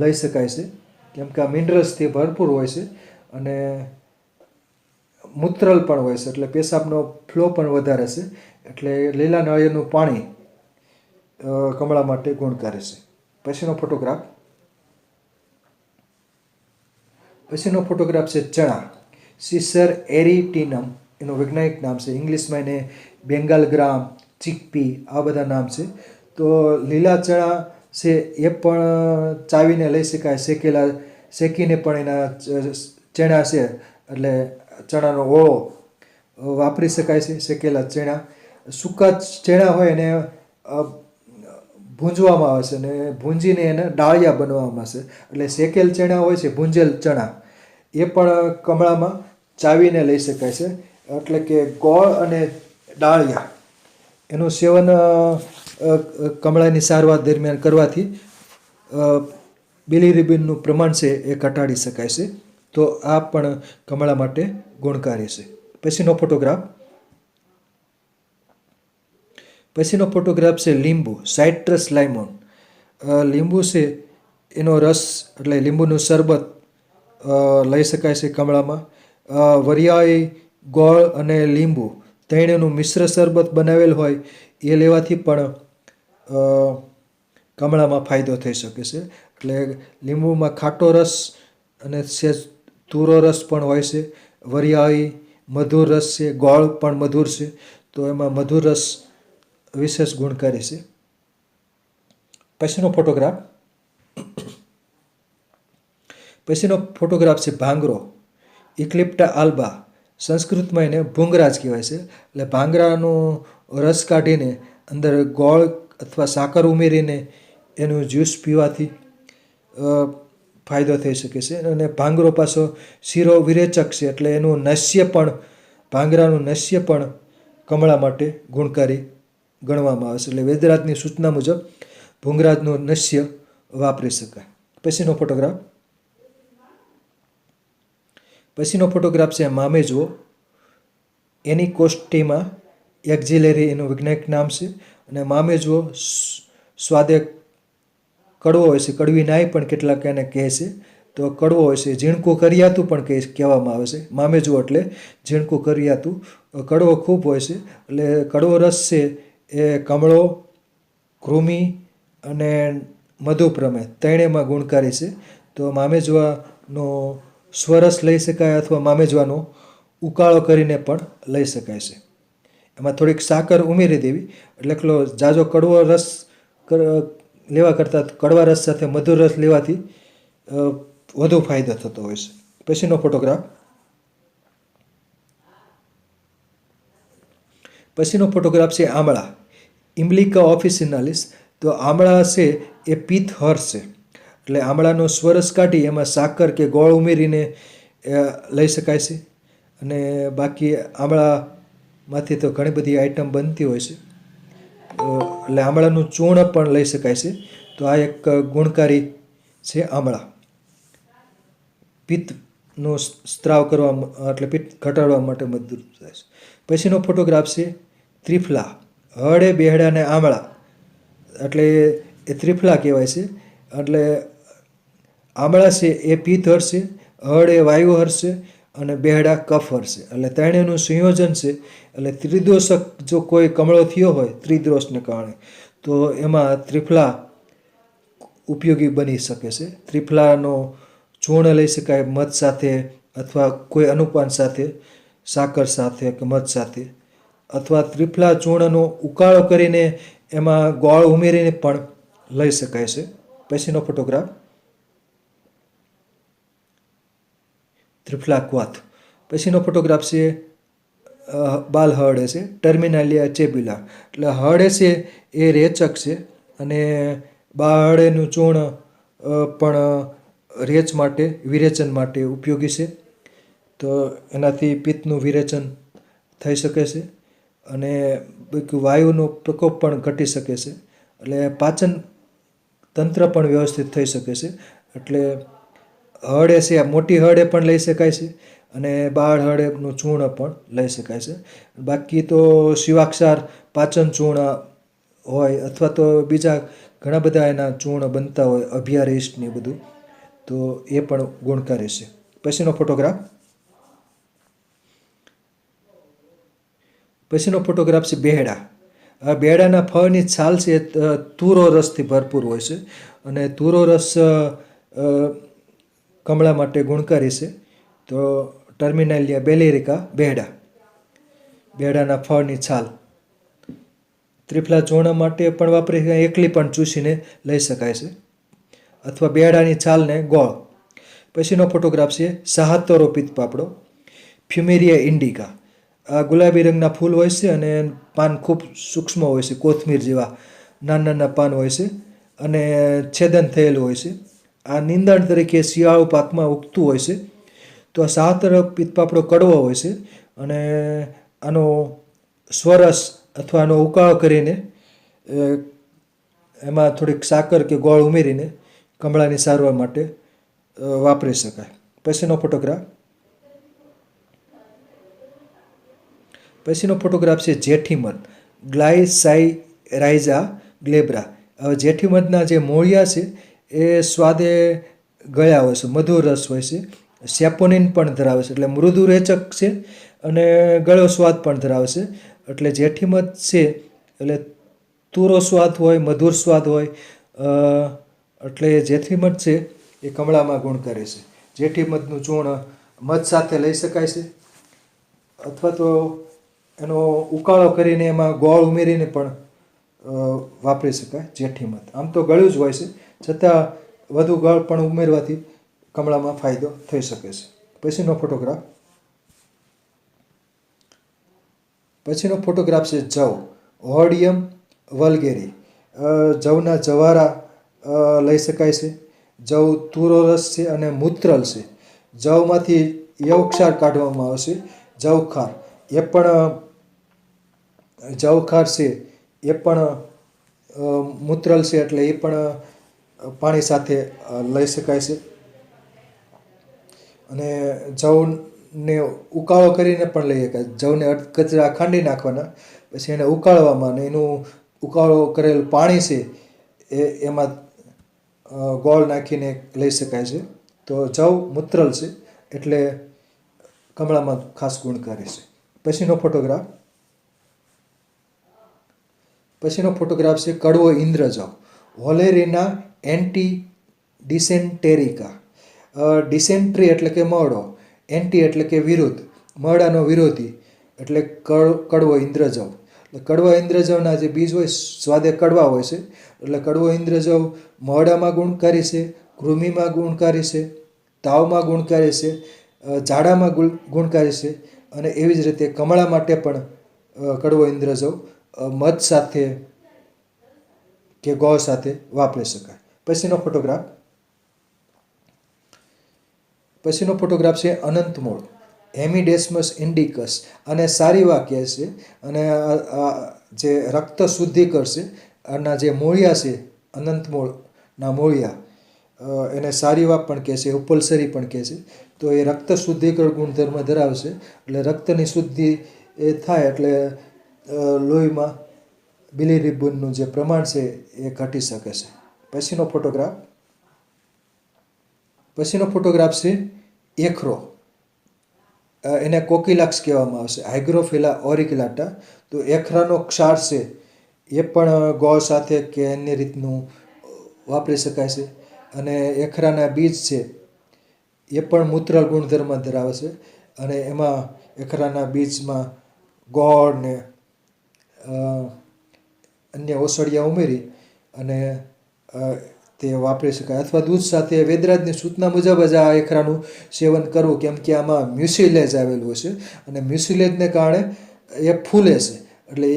લઈ શકાય છે, કેમ કે આ મિનરલ્સથી ભરપૂર હોય છે અને મૂત્રલ પણ હોય છે, એટલે પેશાબનો ફ્લો પણ વધારે છે. એટલે લીલા નાળિયેરનું પાણી કમળા માટે ગુણકારી છે. પછીનો ફોટોગ્રાફ છે ચણા સિસર એરિટિનમ એનું વૈજ્ઞાનિક નામ છે. ઇંગ્લિશમાં એને બેંગાલ ગ્રામ, ચીકપી આ બધા નામ છે. તો લીલા ચણા છે એ પણ ચાવીને લઈ શકાય. શેકીને પણ એના ચણા છે એટલે ચણાનો ઓળો વાપરી શકાય છે. શેકેલા ચણા, સૂકા ચણા હોય એને ભૂંજવામાં આવે છે અને ભૂંજીને એને ડાળિયા બનાવવામાં છે. એટલે શેકેલ ચણા હોય છે, ભૂંજેલ ચણા, એ પણ કમળામાં ચાવીને લઈ શકાય છે. એટલે કે ગોળ અને ડાળિયા એનું સેવન કમળાની સારવાર દરમિયાન કરવાથી બિલિરુબિનનું પ્રમાણ છે એ ઘટાડી શકાય છે. તો આ પણ કમળા માટે ગુણકારી છે. પછીનો પછીનો ફોટોગ્રાફ છે લીંબુ, સાઇટ્રસ લાઇમોન. લીંબુ છે એનો રસ એટલે લીંબુનું શરબત લઈ શકાય છે કમળામાં. વરિયાળી, ગોળ અને લીંબુ ત્રણેયનું મિશ્ર શરબત બનાવેલ હોય એ લેવાથી પણ કમળામાં ફાયદો થઈ શકે છે. એટલે લીંબુમાં ખાટો રસ અને સહેજ તુરો રસ પણ હોય છે. વરિયાળી મધુર રસ છે, ગોળ પણ મધુર છે, તો એમાં મધુર રસ વિશેષ ગુણકારી છે. પછીનો ફોટોગ્રાફ છે ભાંગરો, ઇક્લિપ્ટા આલ્બા. સંસ્કૃતમાં એને ભૂંગરાજ કહેવાય છે. એટલે ભાંગરાનો રસ કાઢીને અંદર ગોળ અથવા સાકર ઉમેરીને એનું જ્યુસ પીવાથી ફાયદો થઈ શકે છે. અને ભાંગરો પાછો શિરો વિરેચક છે, એટલે એનું નશ્ય પણ ભાંગરાનું નશ્ય પણ કમળા માટે ગુણકારી ગણવામાં આવે છે. એટલે વેદરાજની સૂચના મુજબ ભૂંગરાજનું નશ્ય વાપરી શકાય. પછીનો ફોટોગ્રાફ છે મામેજવો, એનિકોસ્ટીમા એક્ઝિલેરી એનું વૈજ્ઞાનિક નામ છે. અને મામેજવો સ્વાદે કડવો હોય છે, કડવી નાઈ પણ કેટલાક એને કહે છે, તો કડવો હોય છે. ઝીણકું કરિયાતું પણ કહેવામાં આવે છે. મામેજવો એટલે ઝીણકું કરિયાતું, કડવો ખૂબ હોય છે. એટલે કડવો રસ છે એ કમળો, કૃમિ અને મધુપ્રમેહ ત્રણેયમાં ગુણકારી છે. તો મામેજવાનો સ્વરસ લઈ શકાય અથવા મામેજવાનો ઉકાળો કરીને પણ લઈ શકાય છે. એમાં થોડીક સાકર ઉમેરી દેવી એટલે એટલો ઝાઝો કડવો રસ લેવા કરતાં કડવા રસ સાથે મધુર રસ લેવાથી વધુ ફાયદો થતો હોય છે. પછીનો ફોટોગ્રાફ છે આમળા, ઇમ્બ્લિકા ઓફિસિનાલિસ. તો આમળા છે એ પિત્ત હર છે. એટલે આમળાનો સ્વરસ કાઢી એમાં સાકર કે ગોળ ઉમેરીને લઈ શકાય છે. અને બાકી આમળામાંથી તો ઘણી બધી આઈટમ બનતી હોય છે, એટલે આમળાનું ચૂર્ણ પણ લઈ શકાય છે. તો આ એક ગુણકારી છે આમળા, પિત્તનો સ્ત્રાવ કરવા એટલે પિત્ત ઘટાડવા માટે મદદરૂપ થાય છે. પછીનો ફોટોગ્રાફ છે ત્રિફલા, હળે બેહડા અને આમળા. એટલે એ ત્રિફલા કહેવાય છે. એટલે આમળા છે એ પિત્ત હરશે, હળ એ વાયુ હરશે અને બેહડા કફ હરશે. એટલે ત્રણેયનું સંયોજન છે. એટલે ત્રિદોષક જો કોઈ કમળો થયો હોય ત્રિદોષને કારણે, તો એમાં ત્રિફલા ઉપયોગી બની શકે છે. ત્રિફલાનો ચૂર્ણ લઈ શકાય મધ સાથે અથવા કોઈ અનુપાન સાથે, સાકર સાથે કે મધ સાથે, અથવા ત્રિફલા ચૂર્ણનો ઉકાળો કરીને એમાં ગોળ ઉમેરીને પણ લઈ શકાય છે. પછીનો ફોટોગ્રાફ ત્રિફલા ક્વાથ. પછીનો ફોટોગ્રાફ છે બાલ હરડે છે, ટર્મિનાલિયા ચેબ્યુલા. એટલે હરડે છે એ રેચક છે અને બાળનું ચૂર્ણ પણ રેચ માટે વિરેચન માટે ઉપયોગી છે. તો એનાથી પિત્તનું વિરેચન થઈ શકે છે અને વાયુનો પ્રકોપ પણ ઘટી શકે છે. એટલે પાચન તંત્ર પણ વ્યવસ્થિત થઈ શકે છે. એટલે હળે છે મોટી હળે પણ લઈ શકાય છે અને બાળ હળેનું ચૂર્ણ પણ લઈ શકાય છે. બાકી તો શિવાક્ષાર પાચન ચૂર્ણ હોય અથવા તો બીજા ઘણા બધા એના ચૂર્ણ બનતા હોય, અભ્યારિષ્ટ ને બધું, તો એ પણ ગુણકારી છે. પછીનો ફોટોગ્રાફ છે બેહડા. આ બેહડાના ફળની છાલ છે તુરો રસથી ભરપૂર હોય છે અને તુરો રસ કમળા માટે ગુણકારી છે. તો ટર્મિનાલિયા બેલેરિકા બેહડા, બેહડાના ફળની છાલ ત્રિફલા ચૂર્ણ માટે પણ વાપરી શકાય, એકલી પણ ચૂસીને લઈ શકાય છે, અથવા બેહડાની છાલને ગોળ. પછીનો ફોટોગ્રાફ છે સાહતરો પિત્તપાપડો, ફ્યુમેરિયા ઇન્ડિકા. આ ગુલાબી રંગના ફૂલ હોય છે અને પાન ખૂબ સૂક્ષ્મ હોય છે, કોથમીર જેવા નાના નાના પાન હોય છે અને છેદન થયેલું હોય છે. આ નીંદણ તરીકે શિયાળુ પાકમાં ઉગતું હોય છે. તો આ સાહતરો પિત્તપાપડો કડવો હોય છે અને આનો સ્વરસ અથવા આનો ઉકાળો કરીને એમાં થોડીક સાકર કે ગોળ ઉમેરીને કમળાની સારવાર માટે વાપરી શકાય. પછીનો ફોટોગ્રાફ છે જેઠીમધ. ગ્લાયસાઇરાઇઝા ગ્લેબ્રા. હવે જેઠીમધના જે મૂળિયા છે એ સ્વાદે ગળ્યા હોય છે, મધુર રસ હોય છે, સેપોનિન પણ ધરાવે છે, એટલે મૃદુ રેચક છે અને ગળ્યો સ્વાદ પણ ધરાવે છે. એટલે જેઠીમધ છે એટલે તુરો સ્વાદ હોય, મધુર સ્વાદ હોય. એટલે જેઠીમધ છે એ કમળામાં ગુણકારી છે. જેઠીમધનું ચૂર્ણ મધ સાથે લઈ શકાય છે, અથવા તો એનો ઉકાળો કરીને એમાં ગોળ ઉમેરીને પણ વાપરી શકાય જેઠીમધ. આમ તો ગળ્યું જ હોય છે, છતાં વધુ ગળ પણ ઉમેરવાથી કમળામાં ફાયદો થઈ શકે છે. પછીનો ફોટોગ્રાફ છે જવ, ઓહોડિયમ વલ્ગેરી. જવના જવારા લઈ શકાય છે. જવ તુરો રસ છે અને મૂત્રલ છે. જવમાંથી યવક્ષાર કાઢવામાં આવે છે. જવખાર એ પણ જવખાર છે એ પણ મૂત્રલ છે, એટલે એ પણ પાણી સાથે લઈ શકાય છે. અને જવને ઉકાળો કરીને પણ લઈ શકાય. જવને કચરા ખાંડી નાખવાના, પછી એને ઉકાળવામાં, અને એનું ઉકાળો કરેલું પાણી છે એમાં ગોળ નાખીને લઈ શકાય છે. તો જવ મૂત્રલ છે એટલે કમળામાં ખાસ ગુણકારી છે. પછીનો ફોટોગ્રાફ છે કડવો ઇન્દ્રજવ, હોલેરીના એન્ટી ડિસેન્ટેરિકા. ડિસેન્ટ્રી એટલે કે મરડો, એન્ટી એટલે કે વિરુદ્ધ, મરડાનો વિરોધી, એટલે કડવો ઇન્દ્રજવ. એટલે કડવા ઇન્દ્રજવના જે બીજ હોય સ્વાદે કડવા હોય છે, એટલે કડવો ઇન્દ્રજવ મરડામાં ગુણકારી છે, કૃમિમાં ગુણકારી છે, તાવમાં ગુણકારી છે, ઝાડામાં ગુણકારી છે, અને એવી જ રીતે કમળા માટે પણ કડવો ઇન્દ્રજવ મધ સાથે કે ગોળ સાથે વાપરી શકાય. પછીનો ફોટોગ્રાફ છે અનંતમૂળ, હેમિડેસ્મસ ઇન્ડિકસ. અને સારીવા કહે છે. અને જે રક્ત શુદ્ધિકર છે, આના જે મૂળિયા છે અનંતમૂળના મૂળિયા, એને સારીવા પણ કહે છે, ઉપલસરી પણ કહે છે. તો એ રક્ત શુદ્ધિકર ગુણધર્મ ધરાવે છે, એટલે રક્તની શુદ્ધિ એ થાય એટલે લોહીમાં બિલીરુબિનનું જે પ્રમાણ છે એ ઘટી શકે છે. પછીનો ફોટોગ્રાફ છે એખરો. એને કોકિલાક્સ કહેવામાં આવે છે, હાઇગ્રોફિલા ઓરિકિલાટા. તો એખરાનો ક્ષાર છે એ પણ ગોળ સાથે કે અન્ય રીતનું વાપરી શકાય છે. અને એખરાના બીજ છે એ પણ મૂત્રલ ગુણધર્મ ધરાવે છે, અને એમાં એખરાના બીજમાં ગોળ ને અન્ય ઓસડિયા ઉમેરી અને તે વાપરી શકાય. અથવા દૂધ સાથે વેદરાજની સૂચના મુજબ જ આ એખરાનું સેવન કરવું, કેમ કે આમાં મ્યુસિલેજ આવેલું છે, અને મ્યુસિલેજને કારણે એ ફૂલે છે. એટલે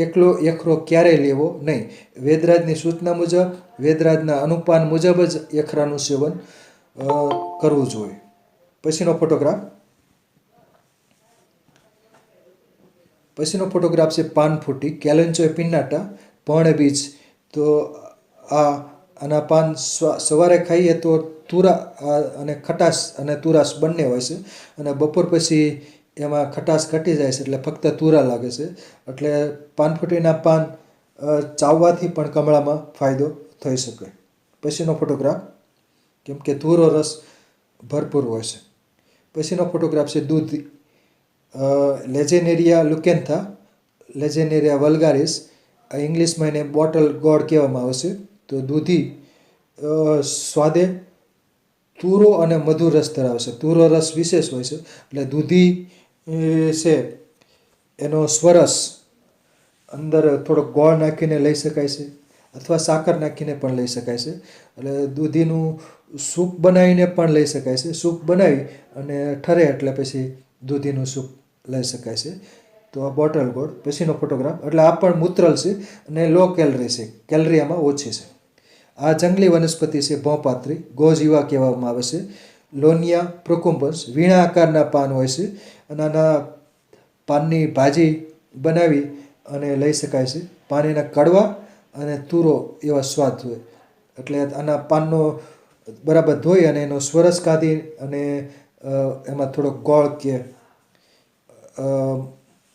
એકલો એખરો ક્યારેય લેવો નહીં. વેદરાજની સૂચના મુજબ, વેદરાજના અનુપાન મુજબ જ એખરાનું સેવન કરવું જોઈએ. પછીનો ફોટોગ્રાફ છે પાનફૂટી, કેલેન્ચોય પિન્નાટા, પર્ણબીજ. તો આના પાન સવારે ખાઈએ તો તુરા અને ખટાશ અને તુરાશ બંને હોય છે, અને બપોર પછી એમાં ખટાશ ઘટી જાય છે એટલે ફક્ત તુરા લાગે છે. એટલે પાનફૂટીના પાન ચાવવાથી પણ કમળામાં ફાયદો થઈ શકે. પછીનો ફોટોગ્રાફ, કેમ કે તુરો રસ ભરપૂર હોય છે. પછીનો ફોટોગ્રાફ છે દૂધી, લેજેનેરિયા લુકેન્થા, લેજેનેરિયા વલ્ગારિસ. ઇંગ્લિશમાં એને બોટલ ગોળ કહેવામાં આવે છે. તો દૂધી સ્વાદે તુરો અને મધુર રસ ધરાવે છે. તુરો રસ વિશેષ હોય છે, એટલે દૂધી છે એનો સ્વરસ અંદર થોડોક ગોળ નાખીને લઈ શકાય છે, અથવા સાકર નાખીને પણ લઈ શકાય છે. એટલે દૂધીનું સૂપ બનાવીને પણ લઈ શકાય છે. સૂપ બનાવી અને ઠરે એટલે પછી દૂધીનું સૂપ લઈ શકાય છે. તો આ બોટલ ગોળ. પછીનો ફોટોગ્રાફ, એટલે આ પણ મૂત્રલ છે અને લો કેલરી છે, કેલરી આમાં ઓછી છે. આ જંગલી વનસ્પતિ છે ભોંપાત્રી, ગોજીવા કહેવામાં આવે છે. લોનિયા પ્રોકુમ્બસ, વીણા આકારના પાન હોય છે, અને આના પાનની ભાજી બનાવી અને લઈ શકાય છે. પાણીના કડવા અને તુરો એવા સ્વાદ હોય, એટલે આના પાનનો બરાબર ધોઈ અને એનો સ્વરસ કાઢી અને એમાં થોડોક ગોળ કે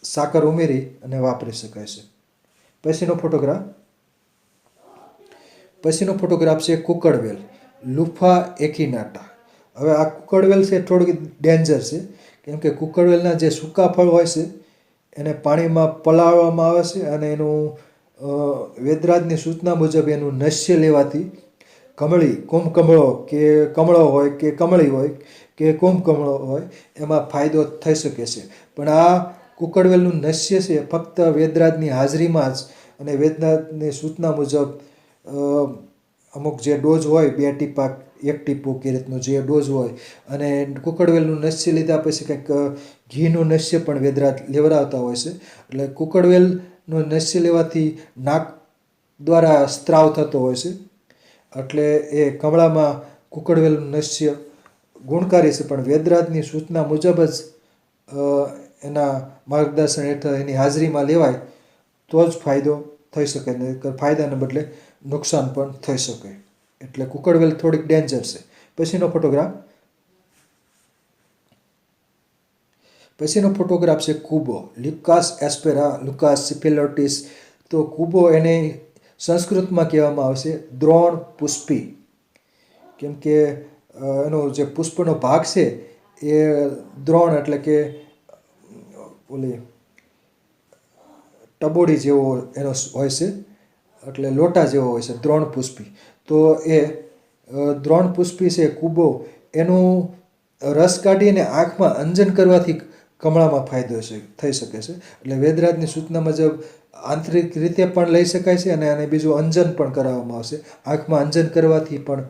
સાકર ઉમેરી અને વાપરી શકાય છે. પછીનો ફોટોગ્રાફ છે કુકડવેલ, લુફા એકિનાટા. હવે આ કુકડવેલ છે થોડીક ડેન્જર છે, કેમ કે કુકડવેલના જે સૂકા ફળ હોય છે એને પાણીમાં પલાળવામાં આવે છે અને એનું વેદરાજની સૂચના મુજબ એનું નશ્ય લેવાથી કુંભકમળો કે કમળો હોય કે કમળી હોય કે કુંભકમળો હોય એમાં ફાયદો થઈ શકે છે. પણ આ કુકડવેલનું નશ્ય છે ફક્ત વેદરાજની હાજરીમાં જ અને વેદરાજની સૂચના મુજબ અમુક જે ડોઝ હોય 2 ટીપા 1 ટીપું કે રીતનું જે ડોઝ હોય, અને કુકડવેલનું નશ્ય લીધા પછી કંઈક ઘીનું નશ્ય પણ વેદરાજ લેવડાવતા હોય છે. એટલે કુકડવેલનું નશ્ય લેવાથી નાક દ્વારા સ્ત્રાવ થતો હોય છે. એટલે એ કમળામાં કુકડવેલનું નશ્ય ગુણકારી છે, પણ વેદરાજની સૂચના મુજબ જ એના માર્ગદર્શન હેઠળ એની હાજરીમાં લેવાય તો જ ફાયદો થઈ શકે, નહીં ફાયદાને બદલે નુકસાન પણ થઈ શકે. એટલે કુકડવેલ થોડીક ડેન્જર છે. પછીનો ફોટોગ્રાફ છે કુબો, લ્યુકાસ એસ્પેરા, લુકાસ સિફિલોટિસ. તો કુબો એને સંસ્કૃતમાં કહેવામાં આવે છે દ્રોણ પુષ્પી, કેમ કે એનો જે પુષ્પનો ભાગ છે એ દ્રોણ એટલે કે ઓલી ટબોડી જેવો એનો હોય છે, એટલે લોટા જેવો હોય છે દ્રોણ પુષ્પી. તો એ દ્રોણ પુષ્પી છે કુબો, એનું રસ કાઢીને આંખમાં અંજન કરવાથી કમળામાં ફાયદો થઈ શકે છે. એટલે વેદરાજની સૂચના મુજબ આંતરિક રીતે પણ લઈ શકાય છે અને આને બીજું અંજન પણ કરાવવામાં આવશે. આંખમાં અંજન કરવાથી પણ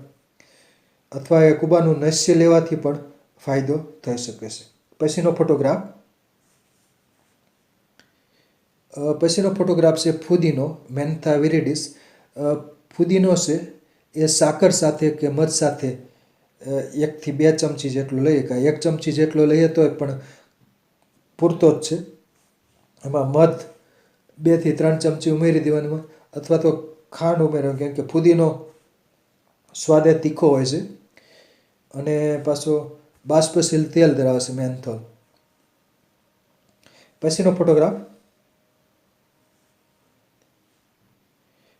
અથવા એ કુબાનું નશ્ય લેવાથી પણ ફાયદો થઈ શકે છે. પછીનો ફોટોગ્રાફ છે ફુદીનો, મેન્થા વિરિડિસ. ફુદીનો છે એ સાકર સાથે કે મધ સાથે 1 થી 2 ચમચી જેટલું લઈએ, કાં 1 ચમચી જેટલો લઈએ તો પણ પૂરતો જ છે. એમાં મધ 2 થી 3 ચમચી ઉમેરી દેવાનું, અથવા તો ખાંડ ઉમેરવાની, કેમ કે ફુદીનો સ્વાદે તીખો હોય છે અને પાછો બાષ્પશીલ તેલ ધરાવે છે મેન્થોલ. પછીનો ફોટોગ્રાફ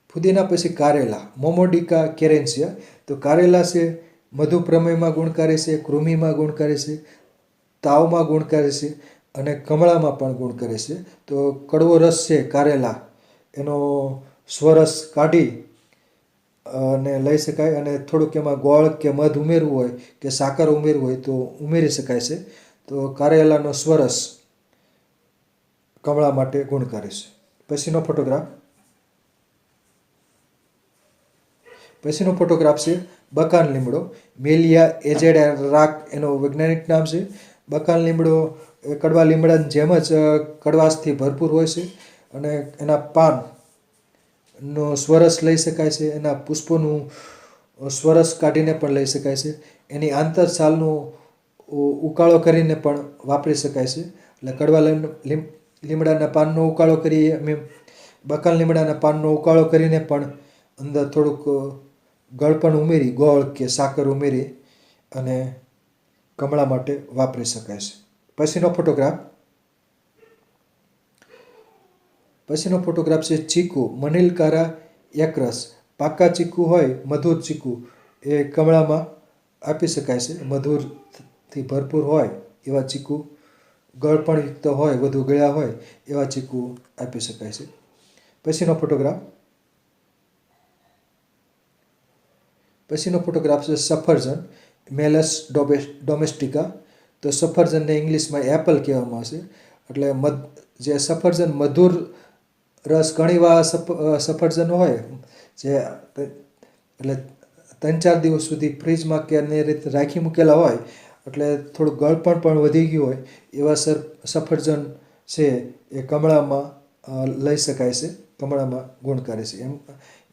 ફુદીના પછી કારેલા, મોમોડિકા કેરેન્સિયા. તો કારેલા છે મધુપ્રમેયમાં ગુણકારી છે, કૃમિમાં ગુણકારી છે, તાવમાં ગુણકારી છે અને કમળામાં પણ ગુણકારી છે. તો કડવો રસ છે કારેલા, એનો સ્વરસ કાઢી અને લઈ શકાય, અને થોડુંક એમાં ગોળ કે મધ ઉમેરવું હોય કે સાકર ઉમેરવું હોય તો ઉમેરી શકાય છે. તો કારેલાનો સ્વરસ કમળા માટે ગુણકારી છે. પછીનો ફોટોગ્રાફ છે બકાન લીમડો, મેલિયા એજેડેરાક એનો વૈજ્ઞાનિક નામ છે. બકાન લીમડો એ કડવા લીમડાની જેમ જ કડવાશથી ભરપૂર હોય છે અને એના પાનનો સ્વરસ લઈ શકાય છે, એના પુષ્પોનું સ્વરસ કાઢીને પણ લઈ શકાય છે, એની આંતરછાલનો ઉકાળો કરીને પણ વાપરી શકાય છે. એટલે કડવા લીમડાના પાનનો ઉકાળો કરીએ, બકાલ લીમડાના પાનનો ઉકાળો કરીને પણ અંદર થોડુંક ગળપણ ઉમેરી, ગોળ કે સાકર ઉમેરી અને કમળા માટે વાપરી શકાય છે. પછીનો ફોટોગ્રાફ છે ચીકુ, મનિલકારા એકરસ. પાકા ચીકુ હોય, મધુર ચીકુ, એ કમળામાં આપી શકાય છે. મધુરથી ભરપૂર હોય એવા ચીકુ, ગળપણયુક્ત હોય, વધુ ગળ્યા હોય એવા ચીકુ આપી શકાય છે. પછીનો ફોટોગ્રાફ છે સફરજન, મેલસ ડોમેસ્ટિકા. તો સફરજનને ઇંગ્લિશમાં એપલ કહેવામાં આવે છે. એટલે જે સફરજન મધુર રસ, ઘણીવાર સફરજન હોય જે એટલે 3-4 દિવસ સુધી ફ્રીજમાં કે એ રીતે રાખી મૂકેલા હોય, એટલે થોડું ગળપણ પણ વધી ગયું હોય એવા સફરજન છે એ કમળામાં લઈ શકાય છે, કમળામાં ગુણકારી છે.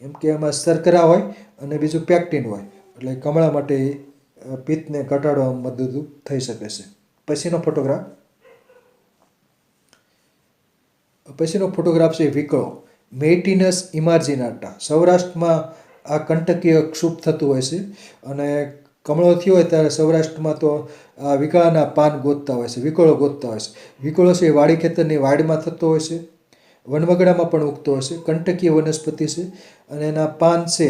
એમ કે એમાં શર્કરા હોય અને બીજું પેક્ટિન હોય, એટલે કમળા માટે પિત્તને ઘટાડવામાં મદદરૂપ થઈ શકે છે. પછીનો ફોટોગ્રાફ છે વિકળો, મેઇટિનસ ઇમાર્જિનાટા. સૌરાષ્ટ્રમાં આ કંટકીય ક્ષુભ થતું હોય છે અને કમળો થયો હોય ત્યારે સૌરાષ્ટ્રમાં તો આ વિકળાના પાન ગોતતા હોય છે, વિકળો ગોતતા હોય છે. વિકળો છે એ વાડી ખેતરની વાડમાં થતો હોય છે. વનવગડામાં પણ ઉગતો હોય છે, કંટકીય વનસ્પતિ છે અને એના પાન છે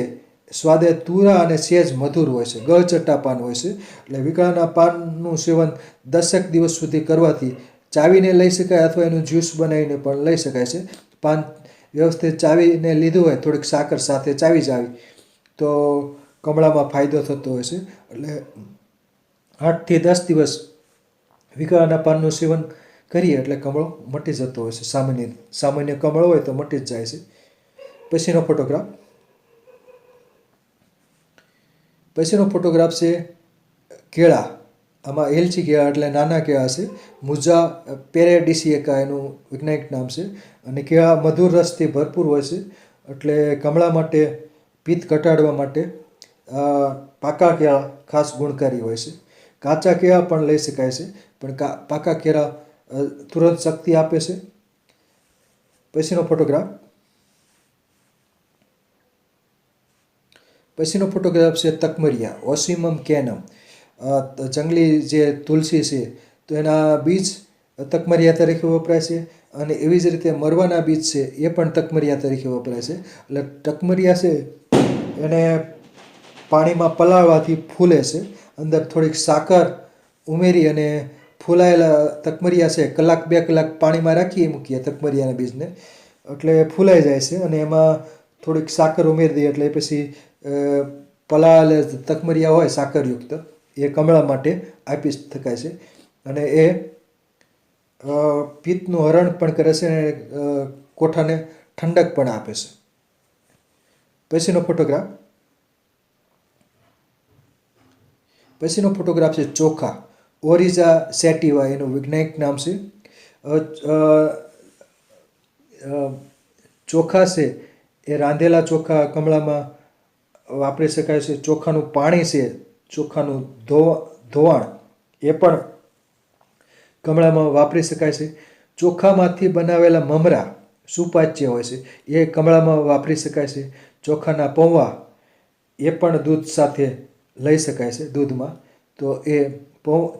સ્વાદે તુરા અને સહેજ મધુર હોય છે, ગળચટ્ટા પાન હોય છે. એટલે વિકળાના પાનનું સેવન 10 દિવસ સુધી કરવાથી ચાવીને લઈ શકાય અથવા એનું જ્યુસ બનાવીને પણ લઈ શકાય છે. પાન વ્યવસ્થિત ચાવીને લીધું હોય, થોડીક સાકર સાથે ચાવી તો કમળામાં ફાયદો થતો હોય છે. એટલે 8 થી 10 દિવસ વિકળાના પાનનું સેવન કરીએ એટલે કમળો મટી જતો હોય છે. સામાન્ય કમળો હોય તો મટી જ જાય છે. પછીનો ફોટોગ્રાફ છે કેળા. આમાં એલચી કેળા એટલે નાના કેળા છે. મુજા પેરેડિસિએકા એનું વૈજ્ઞાનિક નામ છે. અને કેળા મધુર રસથી ભરપૂર હોય છે. એટલે કમળા માટે, પિત્ત ઘટાડવા માટે પાકા કેળા ખાસ ગુણકારી હોય છે. કાચા કેળા પણ લઈ શકાય છે, પણ પાકા કેળા તુરંત શક્તિ આપે છે. પછીનો ફોટોગ્રાફ છે તકમરિયા, ઓસિમમ કેનમ. જંગલી જે તુલસી છે તો એના બીજ તકમરિયા તરીકે વપરાય છે. અને એવી જ રીતે મરવાના બીજ છે એ પણ તકમરિયા તરીકે વપરાય છે. એટલે તકમરિયા છે એને પાણીમાં પલાળવાથી ફૂલે છે. અંદર થોડીક સાકર ઉમેરી અને ફૂલાયેલા તકમરિયા છે 1-2 કલાક પાણીમાં રાખી મૂકીએ તકમરિયાના બીજને, એટલે ફૂલાઈ જાય છે. અને એમાં થોડીક સાકર ઉમેરી દઈએ એટલે પછી પલાળેલા તકમરિયા હોય સાકરયુક્ત એ કમળા માટે આપી શકાય છે. અને એ પિત્તનું હરણ પણ કરે છે અને કોઠાને ઠંડક પણ આપે છે. પછીનો ફોટોગ્રાફ છે ચોખા, ઓરિઝા સેટિવા એનું વૈજ્ઞાનિક નામ છે. ચોખા છે એ રાંધેલા ચોખા કમળામાં વાપરી શકાય છે. ચોખાનું પાણી છે, ચોખાનું ધોવાણ એ પણ કમળામાં વાપરી શકાય છે. ચોખામાંથી બનાવેલા મમરા સુપાચ્ય હોય છે, એ કમળામાં વાપરી શકાય છે. ચોખાના પૌવા એ પણ દૂધ સાથે લઈ શકાય છે, દૂધમાં. તો એ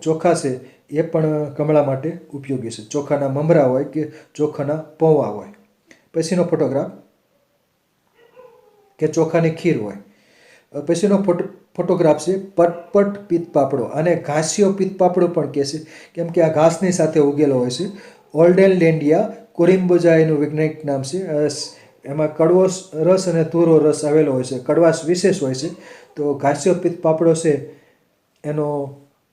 ચોખા છે એ પણ કમળા માટે ઉપયોગી છે. ચોખાના મમરા હોય કે ચોખાના પૌવા હોય. પછીનો ફોટોગ્રાફ કે ચોખાની ખીર હોય. પછીનો ફોટોગ્રાફ છે પટપટ પિત્તપાપડો, અને ઘાસિયો પિત્તપાપડો પણ કહે છે, કેમ કે આ ઘાસની સાથે ઉગેલો હોય છે. ઓલ્ડેનલેન્ડિયા કોરિમ્બોજા એનું વૈજ્ઞાનિક નામ છે. એમાં કડવો રસ અને તુરો રસ આવેલો હોય છે, કડવાશ વિશેષ હોય છે. તો ઘાસિયો પિત્તપાપડો છે એનો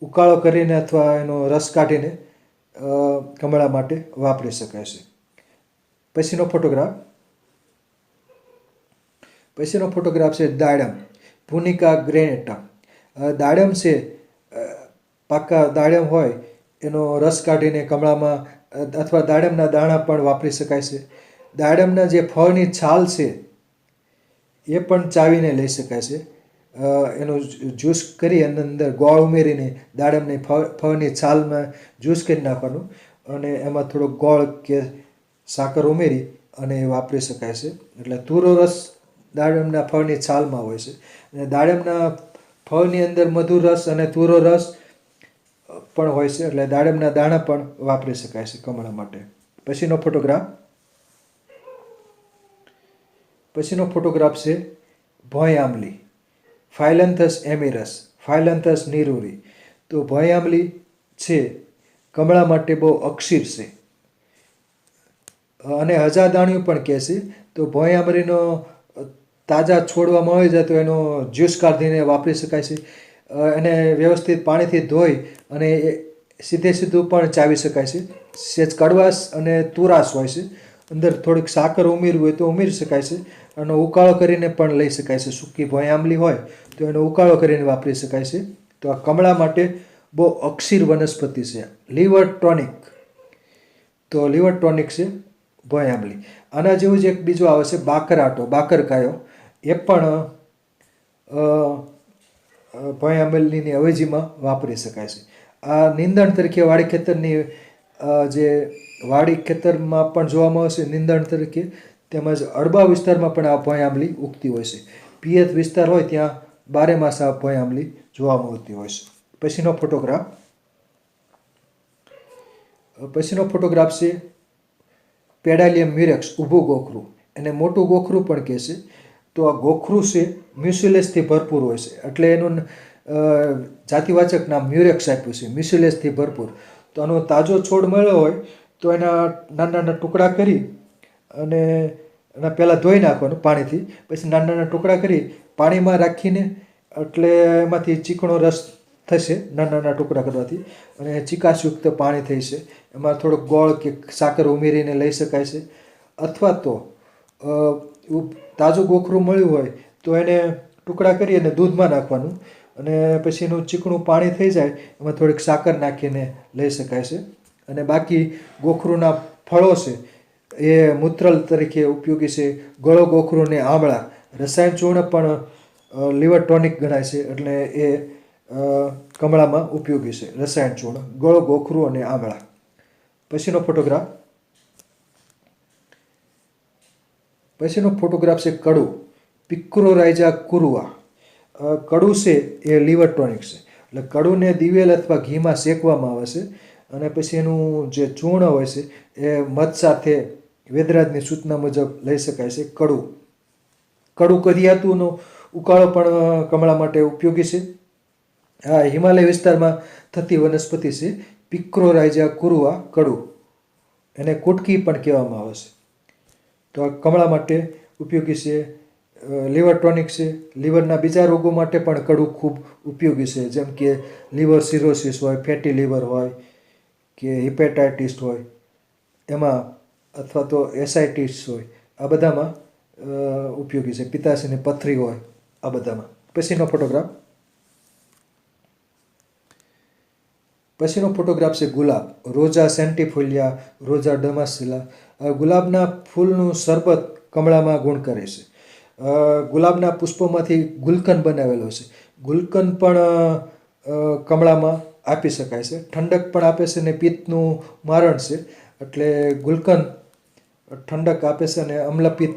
ઉકાળો કરીને અથવા એનો રસ કાઢીને કમળા માટે વાપરી શકાય છે. પછીનો ફોટોગ્રાફ છે દાડમ, પુનિકા ગ્રેનેટા. દાડમ છે, પાકા દાડમ હોય એનો રસ કાઢીને કમળામાં અથવા દાડમના દાણા પણ વાપરી શકાય છે. દાડમના જે ફળની છાલ છે એ પણ ચાવીને લઈ શકાય છે. એનું જ્યુસ કરી અને અંદર ગોળ ઉમેરીને દાડમની ફળની છાલમાં જ્યુસ કરી નાખવાનું અને એમાં થોડોક ગોળ કે સાકર ઉમેરી અને વાપરી શકાય છે. એટલે તુરો રસ દાડમના ફળની છાલમાં હોય છે. અને દાડમના ફળની અંદર મધુર રસ અને તુરો રસ પણ હોય છે. એટલે દાડમના દાણા પણ વાપરી શકાય છે કમળા માટે. પછીનો ફોટોગ્રાફ છે ભોંય આંબલી, ફાયલન્થસ એમિરસ, ફાયલન્થસ નિરૂરી. તો ભોંય આંબલી છે કમળા માટે બહુ અક્ષીર છે અને હજારદાણિયું પણ કહે છે. તો ભોંય આંબલીનો તાજા છોડવામાં આવી જાય તો એનો જ્યુસ કાઢીને વાપરી શકાય છે. એને વ્યવસ્થિત પાણીથી ધોઈ અને સીધું પણ ચાવી શકાય છે. સહેજ કડવાશ અને તુરાશ હોય છે. અંદર થોડીક સાકર ઉમેરવી હોય તો ઉમેરી શકાય છે. એનો ઉકાળો કરીને પણ લઈ શકાય છે. સૂકી ભોંય આંબલી હોય તો એનો ઉકાળો કરીને વાપરી શકાય છે. તો આ કમળા માટે બહુ અક્ષીર વનસ્પતિ છે. લીવર ટોનિક, તો લીવર ટોનિક છે ભોંય આંબલી. આના જેવું જ એક બીજું આવે છે બાકરાટો, બાકરકાયો. એ પણ ભોંય આંબલીની અવેજીમાં વાપરી શકાય છે. આ નીંદણ તરીકે વાડી ખેતરમાં પણ જોવા મળે છે, નીંદણ તરીકે. તેમજ અડબા વિસ્તારમાં પણ આ ભોંય આંબલી ઉગતી હોય છે. પિયત વિસ્તાર હોય ત્યાં બારેમાસ આ ભોંય આંબલી જોવા મળતી હોય છે. પછીનો ફોટોગ્રાફ છે પેડાલિયમ મ્યુરેક્સ ઊભું ગોખરું, એને મોટું ગોખરું પણ કહે છે. તો આ ગોખરું છે મ્યુસિલેસથી ભરપૂર હોય છે, એટલે એનું જાતિવાચક નામ મ્યુરેક્સ આપ્યું છે, મ્યુસિલેસથી ભરપૂર. તો આનો તાજો છોડ મળ્યો હોય તો એના નાના નાના ટુકડા કરી અને એના પહેલાં ધોઈ નાખવાનું પાણીથી, પછી નાના નાના ટુકડા કરી પાણીમાં રાખીને, એટલે એમાંથી ચીકણો રસ થશે નાના નાના ટુકડા કરવાથી, અને ચીકાશયુક્ત પાણી થઈ છે. એમાં થોડોક ગોળ કે સાકર ઉમેરીને લઈ શકાય છે. અથવા તો તાજું ગોખરું મળ્યું હોય તો એને ટુકડા કરી અને દૂધમાં નાખવાનું, અને પછી એનું ચીકણું પાણી થઈ જાય એમાં થોડીક સાકર નાખીને લઈ શકાય છે. અને બાકી ગોખરુના ફળો છે એ મૂત્રલ તરીકે ઉપયોગી છે. ગળો ગોખરું ને આમળા રસાયણ ચૂર્ણ પણ લીવર ટોનિક ગણાય છે, એટલે એ કમળામાં ઉપયોગી છે. રસાયણ ચૂર્ણ, ગળો ગોખરું અને આમળા. પછીનો ફોટોગ્રાફ છે કડું, પિક્રોરાઇઝા કુરુઆ. કડું છે એ લીવર ટોનિક છે, એટલે કડુંને દિવેલ અથવા ઘીમાં શેકવામાં આવે છે, અને પછી એનું જે ચૂર્ણ હોય છે એ મધ સાથે વેદરાજની સૂચના મુજબ લઈ શકાય છે. કડું કરિયાતુનો ઉકાળો પણ કમળા માટે ઉપયોગી છે. આ હિમાલય વિસ્તારમાં થતી વનસ્પતિ છે, પિક્રોરાઇઝા કુરુઆ કડું. એને કુટકી પણ કહેવામાં આવે છે. તો આ કમળા માટે ઉપયોગી છે. લીવર ટોનિક છે. લીવરના બીજા રોગો માટે પણ કડું ખૂબ ઉપયોગી છે, જેમ કે લીવર સિરોસિસ હોય, ફેટી લીવર હોય કે હિપેટાઇટિસ હોય એમાં, અથવા તો એસાઇટિસ હોય, આ બધામાં ઉપયોગી છે. પિત્તાશયની પથરી હોય, આ બધામાં. પછીનો ફોટોગ્રાફ છે ગુલાબ, રોઝા સેન્ટિફોલિયા, રોઝા ડમાસિલા. ગુલાબના ફૂલનું શરબત કમળામાં ગુણકારી છે. ગુલાબના પુષ્પોમાંથી ગુલકંદ બનાવેલો છે. ગુલકંદ પણ કમળામાં આપી શકાય છે. ઠંડક પણ આપે છે અને પિત્તનું મારણ છે, એટલે ગુલકંદ ઠંડક આપે છે અને અમ્લપિત્ત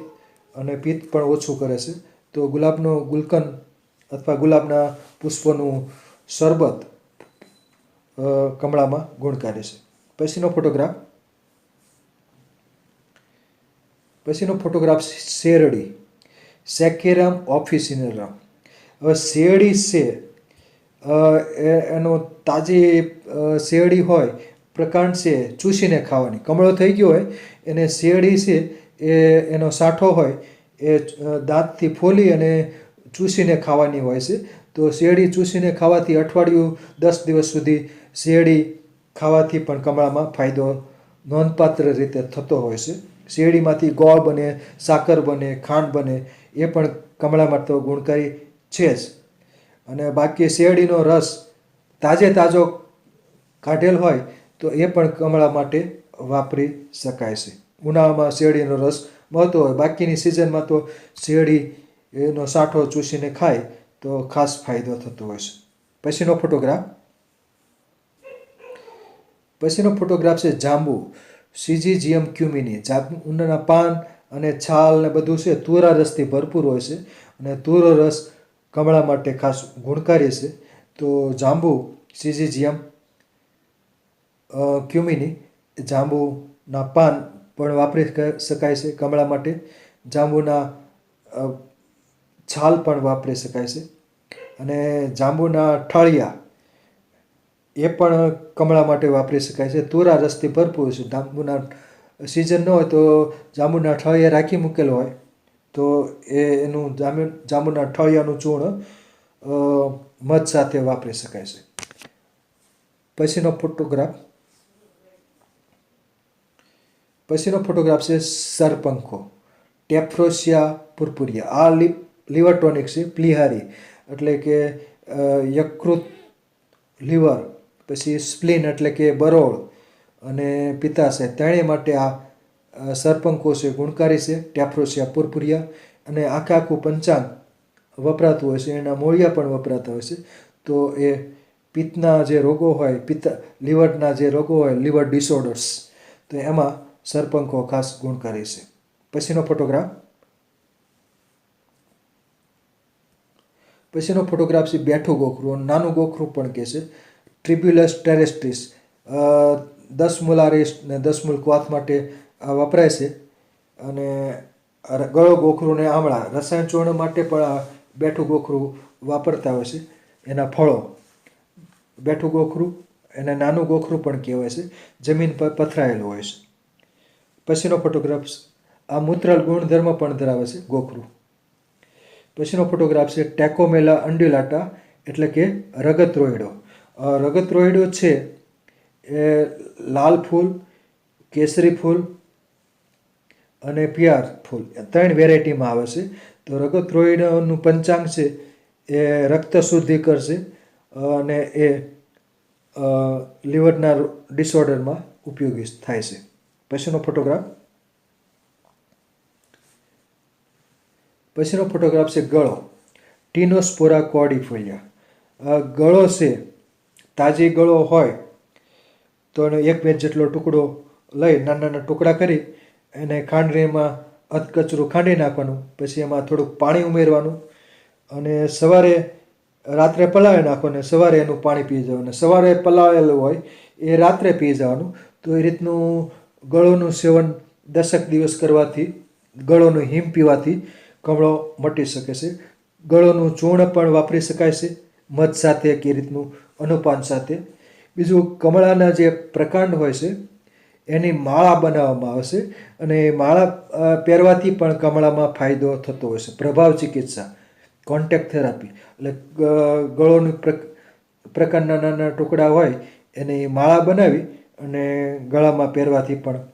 અને પિત્ત પણ ઓછું કરે છે. તો ગુલાબનો ગુલકંદ અથવા ગુલાબના પુષ્પોનું શરબત કમળામાં ગુણકારી છે. પછીનો ફોટોગ્રાફ શેરડી, સેકેરામ ઓફિસિનરામ. હવે શેરડી છે એનો તાજી શેરડી હોય પ્રકાંડ છે ચૂસીને ખાવાની. કમળો થઈ ગયો હોય એને શેરડી છે એ એનો સાંઠો હોય એ દાંતથી ફોલી અને ચૂસીને ખાવાની હોય છે. તો શેરડી ચૂસીને ખાવાથી અઠવાડિયું 10 દિવસ સુધી શેરડી ખાવાથી પણ કમળામાં ફાયદો નોંધપાત્ર રીતે થતો હોય છે. શેરડીમાંથી ગોળ બને, સાકર બને, ખાંડ બને, એ પણ કમળામાં તો ગુણકારી છે જ. અને બાકી શેરડીનો રસ તાજો કાઢેલ હોય તો એ પણ કમળા માટે વાપરી શકાય છે. ઉનાળામાં શેરડીનો રસ મળતો હોય, બાકીની સિઝનમાં તો શેરડી એનો સાંઠો ચૂસીને ખાય તો ખાસ ફાયદો થતો હોય છે. પછીનો ફોટોગ્રાફ છે જાંબુ, સિઝિજિયમ ક્યુમિની. જાંબુના પાન અને છાલ ને બધું છે તુરા રસથી ભરપૂર હોય છે, અને તુરો રસ કમળા માટે ખાસ ગુણકારી છે. તો જાંબુ, સિઝિજિયમ ક્યુમિની, જાંબુના પાન પણ વાપરી શકાય છે કમળા માટે. જાંબુના છાલ પણ વાપરી શકાય છે, અને જાંબુના ઠળિયા એ પણ કમળા માટે વાપરી શકાય છે. તુરા રસથી ભરપૂર છે. જાંબુના સિઝન ન હોય તો જાંબુના ઠળિયા રાખી મૂકેલો હોય તો એનું જાંબુના ઠળિયાનું ચૂર્ણ મધ સાથે વાપરી શકાય છે. પછીનો ફોટોગ્રાફ છે સરપંખો, ટેફ્રોસિયા પુર્પુરિયા. આ લીવર ટોનિક છે, પ્લિહારી, એટલે કે યકૃત, લીવર, પછી સ્પ્લીન એટલે કે બરોળ, અને પિત્તાશય ત્રણેય માટે આ સરપંખો છે ગુણકારી છે. ટેફ્રોસિયા પુર્પુરિયા. અને આખું પંચાંગ વપરાતું હોય છે, એના મૂળિયા પણ વપરાતા હોય છે. તો એ પિત્તના જે રોગો હોય, લીવરના જે રોગો હોય, લીવર ડિસઓર્ડર્સ, તો એમાં સરપંખો ખાસ ગુણકારી છે. પછીનો ફોટોગ્રાફ છે બેઠું ગોખરું, નાનું ગોખરું પણ કહે છે, ટ્રિબ્યુલસ ટેરેસ્ટ્રિસ. 10 મૂલારિસ ને 10 મૂલ ક્વાથ માટે આ વપરાય છે. અને ગળો, ગોખરું ને આમળા રસાયણ ચૂર્ણ માટે પણ આ બેઠું ગોખરું વાપરતા હોય છે. એના ફળો બેઠું ગોખરું, એને નાનું ગોખરું પણ કહેવાય છે, જમીન પર પથરાયેલું હોય છે. પછીનો ફોટોગ્રાફ, આ મૂત્રાલ ગુણધર્મ પણ ધરાવે છે ગોખરું. પછીનો ફોટોગ્રાફ છે ટેકોમેલા અન્ડ્યુલાટા, એટલે કે રગત રોયડો. રગત રોયડો છે એ લાલ ફૂલ, કેસરી ફૂલ અને પિયાર ફૂલ 3 વેરાયટીમાં આવે છે. તો રગત રોયડાનું પંચાંગ છે એ રક્ત શુદ્ધિ કરશે અને એ લીવરના ડિસઓર્ડરમાં ઉપયોગી થાય છે. પછીનો ફોટોગ્રાફ છે ગળો, ટીનોસ્પોરા કોર્ડિફોલિયા. ગળો છે, તાજી ગળો હોય તો એનો 1 પેજ જેટલો ટુકડો લઈ નાના નાના ટુકડા કરી એને ખાંડણીમાં અધકચરું ખાંડી નાખવાનું. પછી એમાં થોડુંક પાણી ઉમેરવાનું અને રાત્રે પલાળી નાખવાનું. સવારે એનું પાણી પી જવાનું. સવારે પલાળેલું હોય એ રાત્રે પી જવાનું. તો એ રીતનું ગળોનું સેવન 10 દિવસ કરવાથી, ગળોનું હિમ પીવાથી કમળો મટી શકે છે. ગળોનું ચૂર્ણ પણ વાપરી શકાય છે મધ સાથે કે રીતનું અનુપાન સાથે. બીજું, કમળાના જે પ્રકાંડ હોય છે એની માળા બનાવવામાં આવે છે અને એ માળા પહેરવાથી પણ કમળામાં ફાયદો થતો હોય છે. પ્રભાવ ચિકિત્સા, કોન્ટેક્ટ થેરાપી, એટલે ગળોનું પ્રકારના નાના ટુકડા હોય એની માળા બનાવી અને ગળામાં પહેરવાથી પણ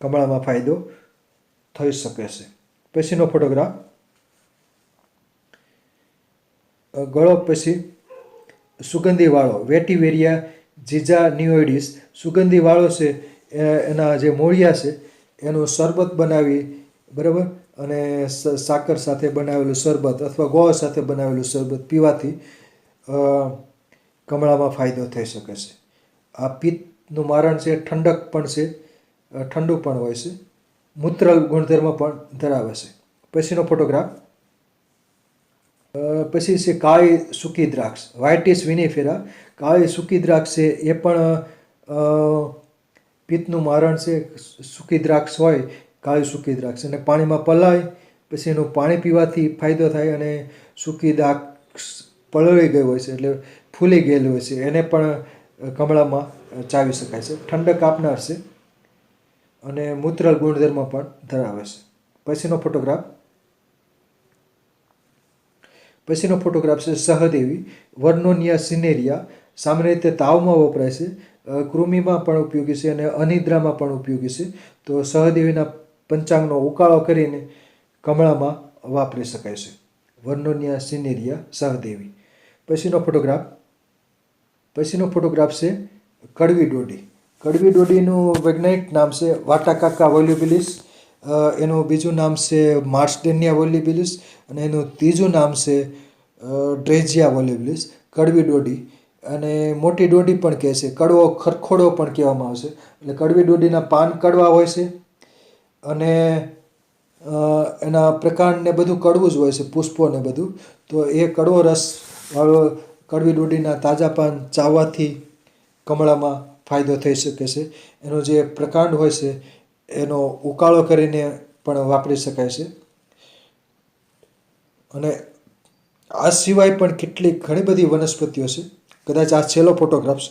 કમળામાં ફાયદો થઈ શકે છે. પછીનો ફોટોગ્રાફ, ગળો પછી સુગંધી વાળો, વેટિવેરિયા ઝિઝાનિયોઇડિસ. સુગંધી વાળો છે એના જે મૂળિયા છે એનું શરબત બનાવી, બરાબર, અને સાકર સાથે બનાવેલું શરબત અથવા ગોળ સાથે બનાવેલું શરબત પીવાથી કમળામાં ફાયદો થઈ શકે છે. આ પિત્તનું મારણ છે, ઠંડક પણ છે, ઠંડુ પણ હોય છે, મૂત્રલ ગુણધર્મ પણ ધરાવે છે. પછીનો ફોટોગ્રાફ, પછી છે કાળી સૂકી દ્રાક્ષ, વાઇટિસ વિનિફેરા. કાળી સૂકી દ્રાક્ષ છે એ પણ પિત્તનું મારણ છે. સૂકી દ્રાક્ષ હોય, કાળી સૂકી દ્રાક્ષ, અને પાણીમાં પલાળી પછી એનું પાણી પીવાથી ફાયદો થાય. અને સૂકી દ્રાક્ષ પલળી ગઈ હોય છે એટલે ફૂલી ગયેલી હોય છે, એને પણ કમળામાં ચાવી શકાય છે. ઠંડક આપનાર છે અને મૂત્રલ ગુણધર્મ પણ ધરાવે છે. પછીનો ફોટોગ્રાફ છે સહદેવી, વર્નોનિયા સિનેરિયા. સામાન્ય રીતે તાવમાં વપરાય છે, કૃમિમાં પણ ઉપયોગી છે અને અનિદ્રામાં પણ ઉપયોગી છે. તો સહદેવીના પંચાંગનો ઉકાળો કરીને કમળામાં વાપરી શકાય છે. વર્નોનિયા સિનેરિયા, સહદેવી. પછીનો ફોટોગ્રાફ છે કડવી ડોડી. કડવી ડોડીનું વૈજ્ઞાનિક નામ છે વાટાકાકા વોલ્યુબિલિસ. એનું બીજું નામ છે માર્સડેનિયા વોલ્યુબિલિસ અને એનું ત્રીજું નામ છે ડ્રેઝિયા વોલ્યુબિલિસ. કડવી ડોડી અને મોટી ડોડી પણ કહે છે, કડવો ખરખોડો પણ કહેવામાં આવે છે. એટલે કડવી ડોડીના પાન કડવા હોય છે અને એના પ્રકાંડ ને બધું કડવું જ હોય છે, પુષ્પો ને બધું. તો એ કડવો રસ વાળો કડવી ડોડીના તાજા પાન ચાવવાથી કમળામાં ફાયદો થઈ શકે છે. એનો જે પ્રકાંડ હોય છે એનો ઉકાળો કરીને પણ વાપરી શકાય છે. અને આ સિવાય પણ ઘણી બધી વનસ્પતિઓ છે. કદાચ આ છેલ્લો ફોટોગ્રાફ.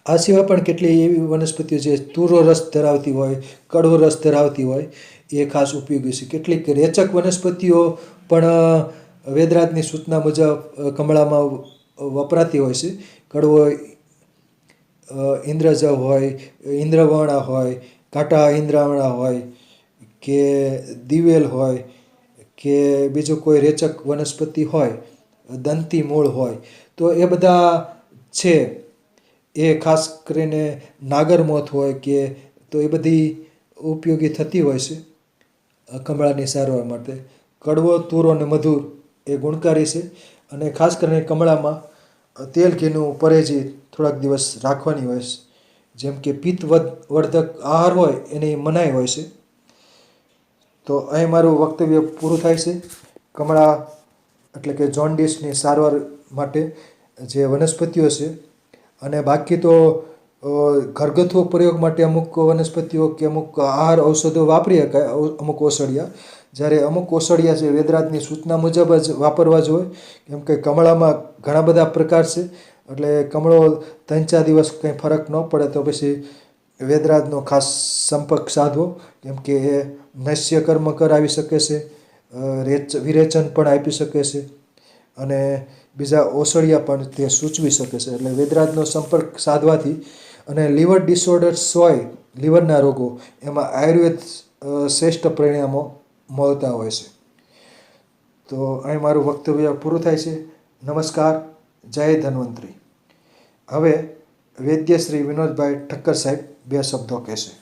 આ સિવાય પણ કેટલી એવી વનસ્પતિઓ છે તુરો રસ ધરાવતી હોય, કડવો રસ ધરાવતી હોય, એ ખાસ ઉપયોગી છે. કેટલીક રેચક વનસ્પતિઓ પણ વેદરાજની સૂચના મુજબ કમળામાં વપરાતી હોય છે. કડવો ઇન્દ્રજવ હોય, ઇન્દ્રવર્ણા હોય, કાંટા ઇન્દ્રાવણા હોય કે દિવેલ હોય કે બીજું કોઈ રેચક વનસ્પતિ હોય, દંતી મૂળ હોય, તો એ બધા છે એ ખાસ કરીને નાગરમોથ હોય કે, તો એ બધી ઉપયોગી થતી હોય છે કમળાની સારવાર માટે. કડવો, તુરો અને મધુર એ ગુણકારી છે અને ખાસ કરીને કમળામાં તેલ ઘીનું પરેજી થોડાક દિવસ રાખવાની હોય છે. જેમ કે પિત્તવર્ધક આહાર હોય એની મનાઈ હોય છે. તો અહીં મારું વક્તવ્ય પૂરું થાય છે. કમળા એટલે કે જોન્ડિસની સારવાર માટે જે વનસ્પતિઓ છે, અને બાકી તો ઘરગથ્થુ પ્રયોગ માટે અમુક વનસ્પતિઓ કે અમુક આહાર ઔષધો વાપરી શકાય, અમુક ઓસડિયા. જ્યારે અમુક ઓસડિયા છે વેદરાજની સૂચના મુજબ જ વાપરવા જોઈએ. કેમ કે કમળામાં ઘણા બધા પ્રકાર છે, એટલે કમળો 3-4 દિવસ કંઈ ફરક ન પડે તો પછી વેદરાજનો ખાસ સંપર્ક સાધવો. કેમ કે એ નૈશ્ય કર્મ કરાવી શકે છે, વિરેચન પણ આપી શકે છે અને બીજા ઓસડિયા પણ તે સૂચવી શકે છે. એટલે વેદરાજનો સંપર્ક સાધવાથી અને લીવર ડિસઓર્ડર્સ હોય, લીવરના રોગો, એમાં આયુર્વેદ શ્રેષ્ઠ પરિણામો મળતા હોય છે. તો અહીં મારું વક્તવ્ય પૂરું થાય છે. નમસ્કાર. જય ધન્વંતરી. હવે વૈદ્ય શ્રી વિનોદભાઈ ઠક્કર સાહેબ 2 શબ્દો કહેશે.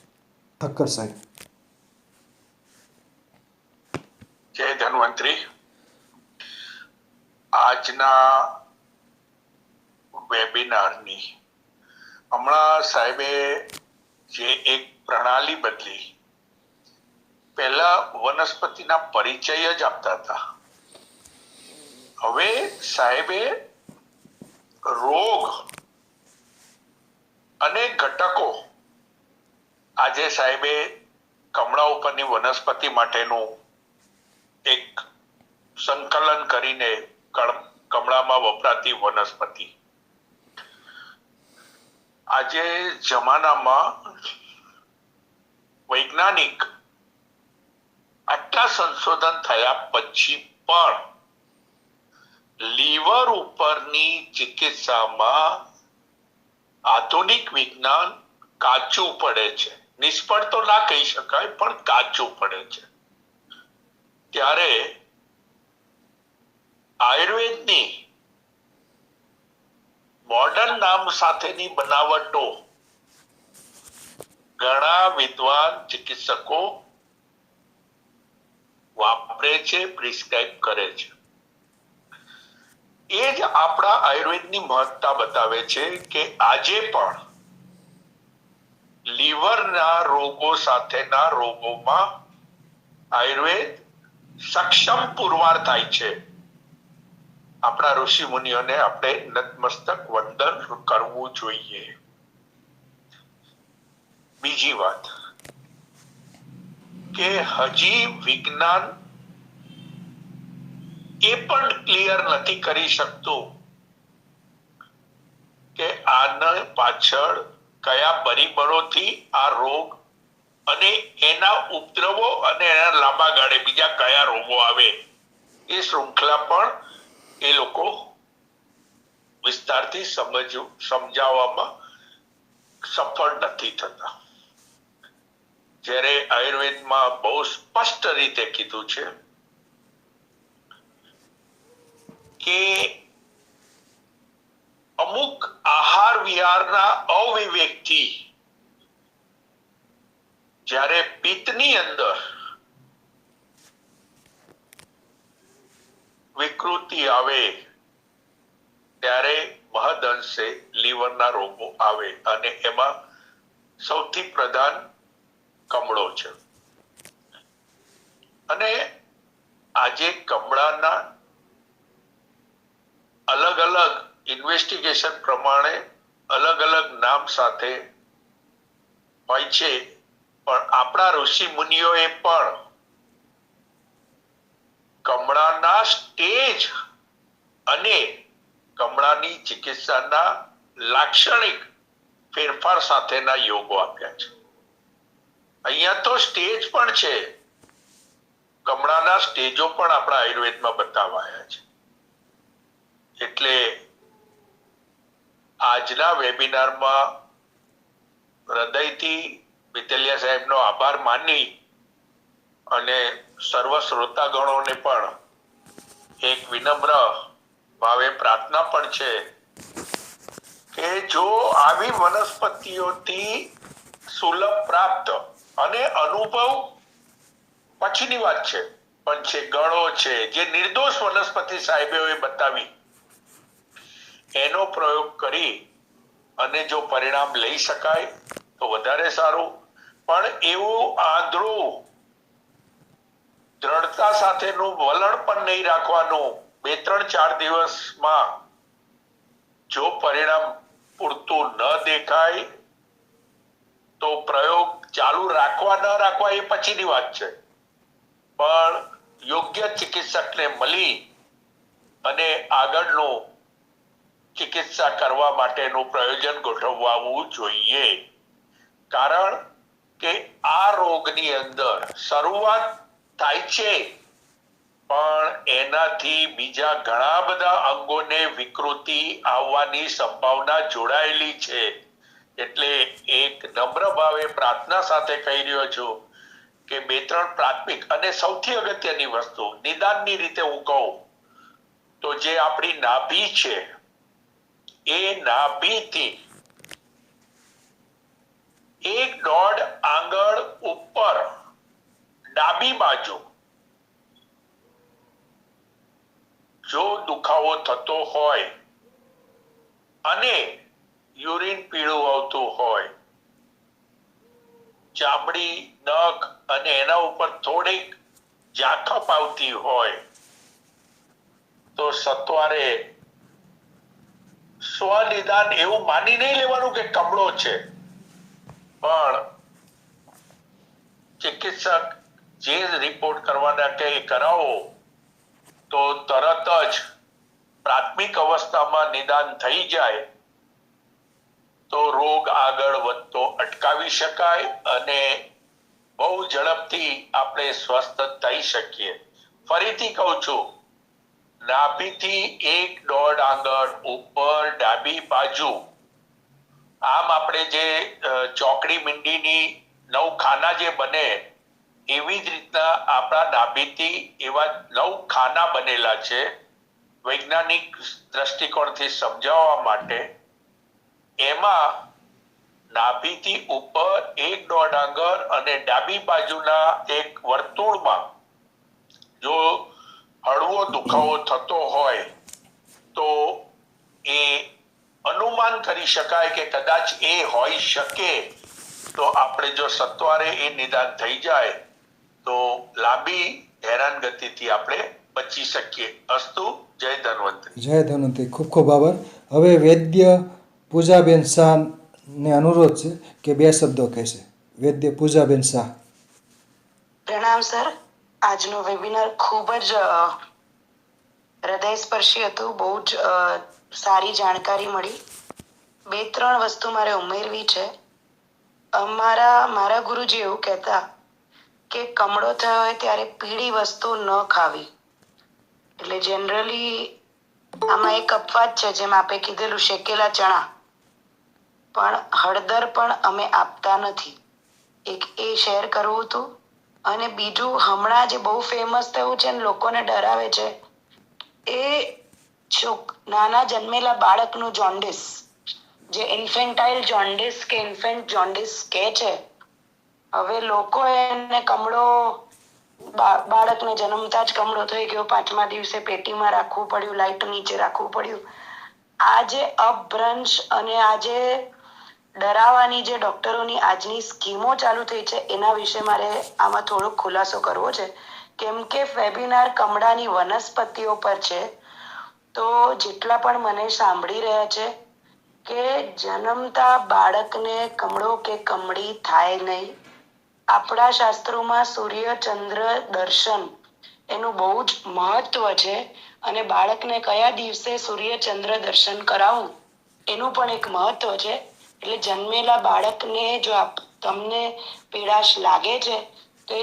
ઠક્કર સાહેબ. જય ધન્વંતરી. આજના વેબિનારની હમણાં સાહેબે જે એક પ્રણાલી બદલી, પહેલા વનસ્પતિના પરિચય જ આપતા હતા, હવે સાહેબે રોગ અને ઘટકો, આજે સાહેબે કમળા ઉપરની વનસ્પતિ માટેનું એક સંકલન કરીને કમળામાં વપરાતી વનસ્પતિ, આજે જમાનામાં વૈજ્ઞાનિક આટલા સંશોધન થયા પછી પણ લીવર ઉપરની ચિકિત્સામાં આધુનિક વિજ્ઞાન કાચું પડે છે. નિષ્ફળ તો ના કહી શકાય, પણ કાચું પડે છે. ત્યારે આયુર્વેદની મોડર્ન નામ સાથેની બનાવટો ઘણા વિદ્વાન ચિકિત્સકો વાપરે છે, પ્રિસ્ક્રાઇબ કરે છે. એ જ આપણા આયુર્વેદની મહત્તા બતાવે છે કે આજે પણ લીવરના રોગો સાથેના રોગોમાં આયુર્વેદ સક્ષમ પુરવાર થાય છે. આપણા ઋષિ મુનિઓને આપણે નતમસ્તક વંદન કરવું જોઈએ. બીજી વાત કે હજી વિજ્ઞાન એ પણ ક્લિયર નથી કરી શકતું કે આના પાછળ કયા પરિબળોથી આ રોગ અને એના ઉપદ્રવો અને એના લાંબા ગાળે બીજા કયા રોગો આવે, એ શૃંખલા પણ એ લોકો વિસ્તારથી સમજાવવામાં સફળ નથી થતા. જ્યારે આયુર્વેદમાં બહુ સ્પષ્ટ રીતે કીધું છે કે અમુક આહાર વિહારના અવિવેકથી જ્યારે પિત્તની અંદર વિકૃતિ આવે ત્યારે મહદઅંશે લીવરના રોગો આવે, અને એમાં સૌથી પ્રધાન કમળો છે. અને આજે કમળાના અલગ અલગ ઇન્વેસ્ટિગેશન પ્રમાણે અલગ અલગ નામ સાથે હોય છે, પણ આપણા ઋષિ મુનિઓએ પણ કમળાના સ્ટેજ અને કમળાની ચિકિત્સાના લાક્ષણિક ફેરફાર સાથેના યોગો આપ્યા છે. અહીંયા તો સ્ટેજ પણ છે, કમળાના સ્ટેજો પણ આપણા આયુર્વેદમાં બતાવાયા છે. એટલે આજના વેબિનારમાં હૃદયથી વિતલિયા સાહેબનો આભાર માની અને સર્વ શ્રોતાગણોને પણ એક વિનમ્ર ભાવે પ્રાર્થના પણ છે કે જો આવી વનસ્પતિઓથી સુલભ પ્રાપ્ત અને અનુભવ પછીની વાત છે, પણ છે ગળો છે, જે નિર્દોષ વનસ્પતિ સાહેબોએ બતાવી, એનો પ્રયોગ કરી અને જો પરિણામ લઈ શકાય તો વધારે સારું. પણ એવું આંધળું દ્રઢતા સાથેનું વલણ પણ નહીં રાખવાનું. 2-3-4 દિવસમાં જો પરિણામ પૂરતું ન દેખાય તો પ્રયોગ ચાલુ રાખવા ન રાખવા એ પછીની વાત છે, પણ યોગ્ય ચિકિત્સકને મળી અને આગળનું ચિકિત્સા કરવા માટેનું પ્રયોજન ગોઠવવું જોઈએ. કારણ કે આ રોગની અંદર શરૂઆત થાય છે, પણ એનાથી બીજા ઘણા બધા અંગોને વિકૃતિ આવવાની સંભાવના જોડાયેલી છે. એટલે એક નમ્ર ભાવે પ્રાર્થના સાથે કહી રહ્યો છું કે 2-3 પ્રાથમિક અને સૌથી અગત્યની વસ્તુ નિદાનની રીતે હું કહું તો જે આપણી નાભી છે એ નાભીથી 1.5 આંગળ ઉપર ડાબી બાજુ જો દુખાવો થતો હોય અને યુરિન પીળું આવતું હોય, ચામડી, નખ અને એના ઉપર થોડીક ઝાંખપ આવતી હોય તો સત્વરે સ્વનિદાન એવું માની નહીં લેવાનું કે કમળો છે, પણ ચિકિત્સક જે રિપોર્ટ કરવાના કે એ કરાવો તો તરત જ પ્રાથમિક અવસ્થામાં નિદાન થઈ જાય તો રોગ આગળ વધતો અટકાવી શકાય અને બહુ ઝડપથી આપણે સ્વસ્થ થઈ શકીએ. ફરીથી કહું છું, નાભીથી 1.5 આંગળ ઉપર ડાબી બાજુ, આમ આપણે જે ચોકડી મીંડીની 9 ખાના જે બને એવી જ રીતના આપણા નાભીથી એવા 9 ખાના બનેલા છે. વૈજ્ઞાનિક દ્રષ્ટિકોણથી સમજાવવા માટે એમાં નાભીથી ઉપર 1.5 આંગળ અને ડાબી બાજુના એક વર્તુળમાં જો હળવો દુખાવો થતો હોય તો એ અનુમાન કરી શકાય કે કદાચ એ હોઈ શકે. તો આપણે જો સત્વરે એ નિદાન થઈ જાય તો લાંબી હેરાનગતિથી આપણે બચી શકીએ. અસ્તુ. જય ધન્વંતરી. જય ધન્વંતરી. ખૂબ ખૂબ આભાર. હવે વૈદ્ય પૂજાબેન શાહને અનુરોધ છે કે 2 શબ્દો કહેશે. વૈદ્ય પૂજાબેન શાહ. પ્રણામ સર. આજનો વેબિનાર ખૂબ જ હૃદયસ્પર્શી હતું. બહુ જ સારી જાણકારી મળી. 2-3 વસ્તુ મારે ઉમેરવી છે. મારા ગુરુજી એવું કહેતા કે કમળો થયો હોય ત્યારે પીળી વસ્તુ ન ખાવી. એટલે જનરલી આમાં એક અપવાદ છે, જેમ આપે કીધેલું શેકેલા ચણા, પણ હળદર પણ અમે આપતા નથી. એક એ શેર કરવું હતું. અને બીજું, હમણાં જે બહુ ફેમસ થયું છે ને લોકોને ડરાવે છે એ નાના જન્મેલા બાળકનું જોન્ડિસ, જે ઇન્ફેન્ટાઇલ જોન્ડિસ કે ઇન્ફેન્ટ જોન્ડિસ કહે છે. હવે લોકો એને કમળો, બાળકને જન્મતા જ કમળો થઈ ગયો, 5મા દિવસે પેટીમાં રાખવું પડ્યું, લાઇટ નીચે રાખવું પડ્યું. આ જે અપભ્રંશ અને આ જે ડરાવવાની જે ડોક્ટરોની આજની સ્કીમો ચાલુ થઈ છે એના વિશે મારે આમાં થોડો ખુલાસો કરવો છે. કેમ કે વેબિનાર કમળાની વનસ્પતિઓ પર છે, તો જેટલા પણ મને સાંભળી રહ્યા છે કે જન્મતા બાળકને કમળો કે કમળી થાય નહીં. આપણા શાસ્ત્રોમાં સૂર્ય ચંદ્ર દર્શન એનું બહુ જ મહત્વ છે, અને બાળકને કયા દિવસે સૂર્ય ચંદ્ર દર્શન કરાવવું એનું પણ એક મહત્વ છે. એટલે જન્મેલા બાળકને જો તમને પીડાશ લાગે છે તો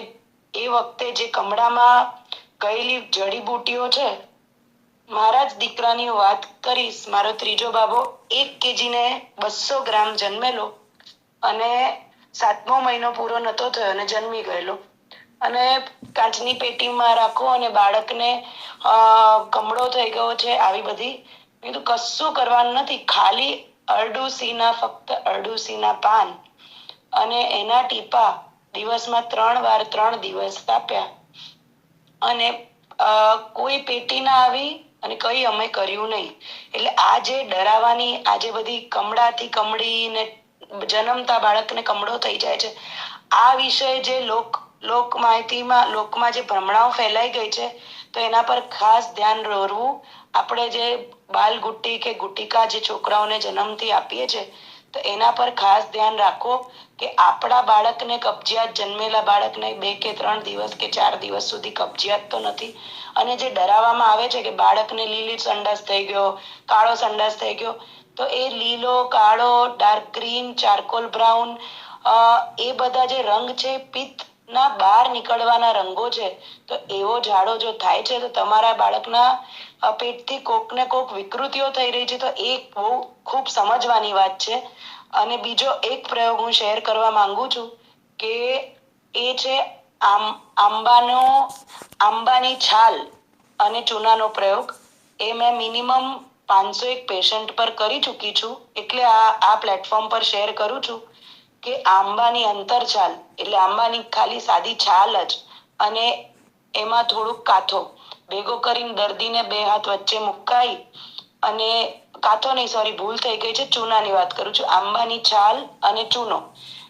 એ વખતે જે કમળામાં કયેલી જડીબુટીઓ છે, મારા જ દીકરાની વાત કરીશ. મારો 3જો બાબો 1 kg ને 200 ગ્રામ જન્મેલો અને 7મો મહિનો પૂરો નતો થયો અને જન્મી ગયેલો, અને કાચની પેટીમાં રાખો અને બાળકને કમળો થઈ ગયો છે, આવી બધી કીધું કશું કરવાનું નથી. ખાલી અરડુસીના, ફક્ત અરડુસીના પાન અને એના ટીપા દિવસમાં 3 વાર 3 દિવસ આપ્યા, અને કોઈ પેટી ના આવી અને કઈ અમે કર્યું નહીં. એટલે આ જે ડરાવાની, આ જે બધી કમળાથી કમળી ને જન્મતા બાળકને કમળો થઈ જાય છે, આ વિષય જે લોક માહિતીમાં, લોકમાં જે ભ્રમણાઓ ફેલાઈ ગઈ છે, તો એના પર ખાસ ધ્યાન દોરવું. આપણે જે બાલ ગુટ્ટી કે ગુટિકા જે છોકરાઓને જન્મથી આપીએ છીએ તો એના પર ખાસ ધ્યાન રાખો કે આપણા બાળકને કબજિયાત, જન્મેલા બાળકને 2 કે 3 દિવસ કે 4 દિવસ સુધી કબજિયાત તો નથી. અને જે ડરાવવામાં આવે છે કે બાળકને લીલી સંડાસ થઈ ગયો, કાળો સંડાસ થઈ ગયો, તો એ લીલો, કાળો, ડાર્ક ગ્રીન, ચારકોલ બ્રાઉન, એ બધા જે રંગ છે પિત્તના બહાર નીકળવાના રંગો છે. તો એવો ઝાડો જો થાય છે તો તમારા બાળકના પેટથી કોક ને કોક વિકૃતિઓ થઈ રહી છે, તો એ બહુ ખૂબ સમજવાની વાત છે. અને બીજો એક પ્રયોગ હું શેર કરવા માંગુ છું કે એ છે આંબાની છાલ અને ચૂનાનો પ્રયોગ. એ મેં મિનિમમ 501 પેશન્ટ પર કરી ચૂકી છું, એટલે આ પ્લેટફોર્મ પર શેર કરું છું કે આંબાની અંતરછાલ એટલે આંબાની ખાલી સાદી છાલ જ, અને એમાં થોડુંક કાથો ભેગો કરીને દર્દીને 2 હાથ વચ્ચે મુકાઈ, અને કાથો નહીં, સોરી ભૂલ થઈ ગઈ છે, ચૂનાની વાત કરું છું. આંબાની છાલ અને ચૂનો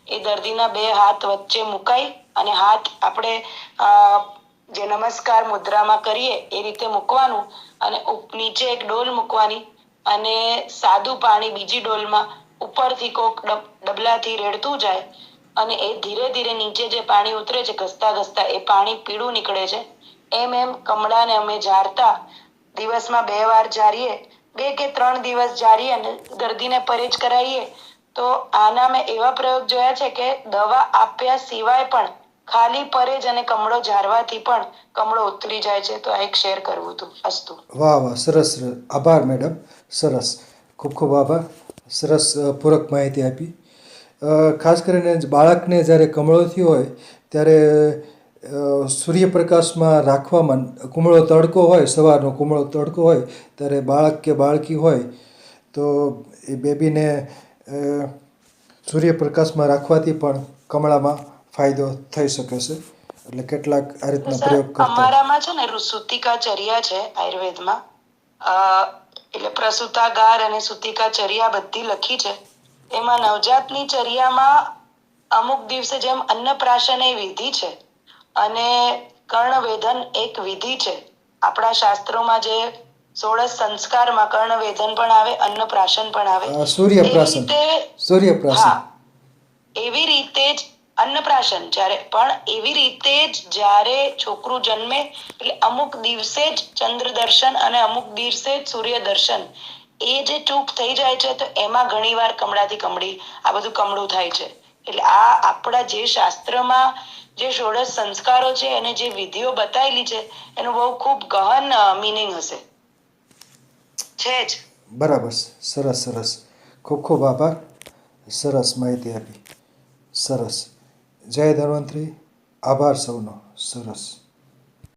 એ દર્દીના 2 હાથ વચ્ચે મુકાઈ અને હાથ આપણે જે નમસ્કાર મુદ્રામાં કરીએ એ રીતે મૂકવાનું, અને નીચે એક ડોલ મૂકવાની, અને સાદું પાણી બીજી ડોલમાં ઉપરથી કોક ડબલાથી રેડતું જાય, અને એ ધીરે ધીરે નીચે જે પાણી ઉતરે છે ઘસતા ઘસતા એ પાણી પીળું નીકળે છે. એમ કમળાને અમે ઝારતા, દિવસમાં 2 વાર ઝારીએ, 2 કે 3 દિવસ ઝારીએ અને દર્દીને પરેજ કરાવીએ. તો આના મેં એવા પ્રયોગ જોયા છે કે દવા આપ્યા સિવાય પણ ખાલી પરેજ અને કમળો ઝારવાથી પણ કમળો ઉતરી જાય છે. તો આ એક શેર કરવું હતું. અસ્તુ. વાહ વાહ, સરસ સરસ, આભાર મેડમ, સરસ, ખૂબ ખૂબ આભાર, સરસ પૂરક માહિતી આપી. ખાસ કરીને બાળકને જ્યારે કમળો થયો હોય ત્યારે સૂર્યપ્રકાશમાં રાખવામાં, કુમળો તડકો હોય, સવારનો કુમળો તડકો હોય ત્યારે બાળક કે બાળકી હોય તો એ બેબીને સૂર્યપ્રકાશમાં રાખવાથી પણ કમળામાં ફાયદો થઈ શકે છે. એટલે કેટલાક આ રીતના પ્રયોગ કરતા. અમારામાં છે ને સુતિકા ચર્યા છે આયુર્વેદમાં, એટલે પ્રસૂતાગાર અને સુતિકા ચર્યા બધી લખી છે. એમાં નવજાતની ચર્યામાં અમુક દિવસે જેમ અન્નપ્રાશન એ વિધિ છે અને કર્ણવેધન એક વિધિ છે. આપણા શાસ્ત્રોમાં જે 16 સંસ્કારમાં કર્ણવેધન પણ આવે, અન્નપ્રાશન પણ આવે. સૂર્યપ્રાશન, સૂર્યપ્રાશન. હા, એવી રીતે જ અન્નપ્રાશન જ્યારે પણ એવી રીતે જ જ્યારે છોકરું જન્મે એટલે અમુક દિવસે જ ચંદ્ર દર્શન અને અમુક દિવસે જ સૂર્ય દર્શન, એ જે ચૂક થઈ જાય છે તો એમાં ઘણીવાર કમળાથી કમળી આ બધું કમળું થાય છે. એટલે આ આપણા જે શાસ્ત્રમાં જે 16 સંસ્કારો છે અને જે વિધિઓ બતાવેલી છે એનું બહુ ખૂબ ગહન મિનિંગ હશે, છે જ. બરાબર, સરસ સરસ, ખૂબ ખૂબ આભાર, સરસ માહિતી આપી, સરસ. જય ધન્વંતરી, આભાર સૌનો, સરસ.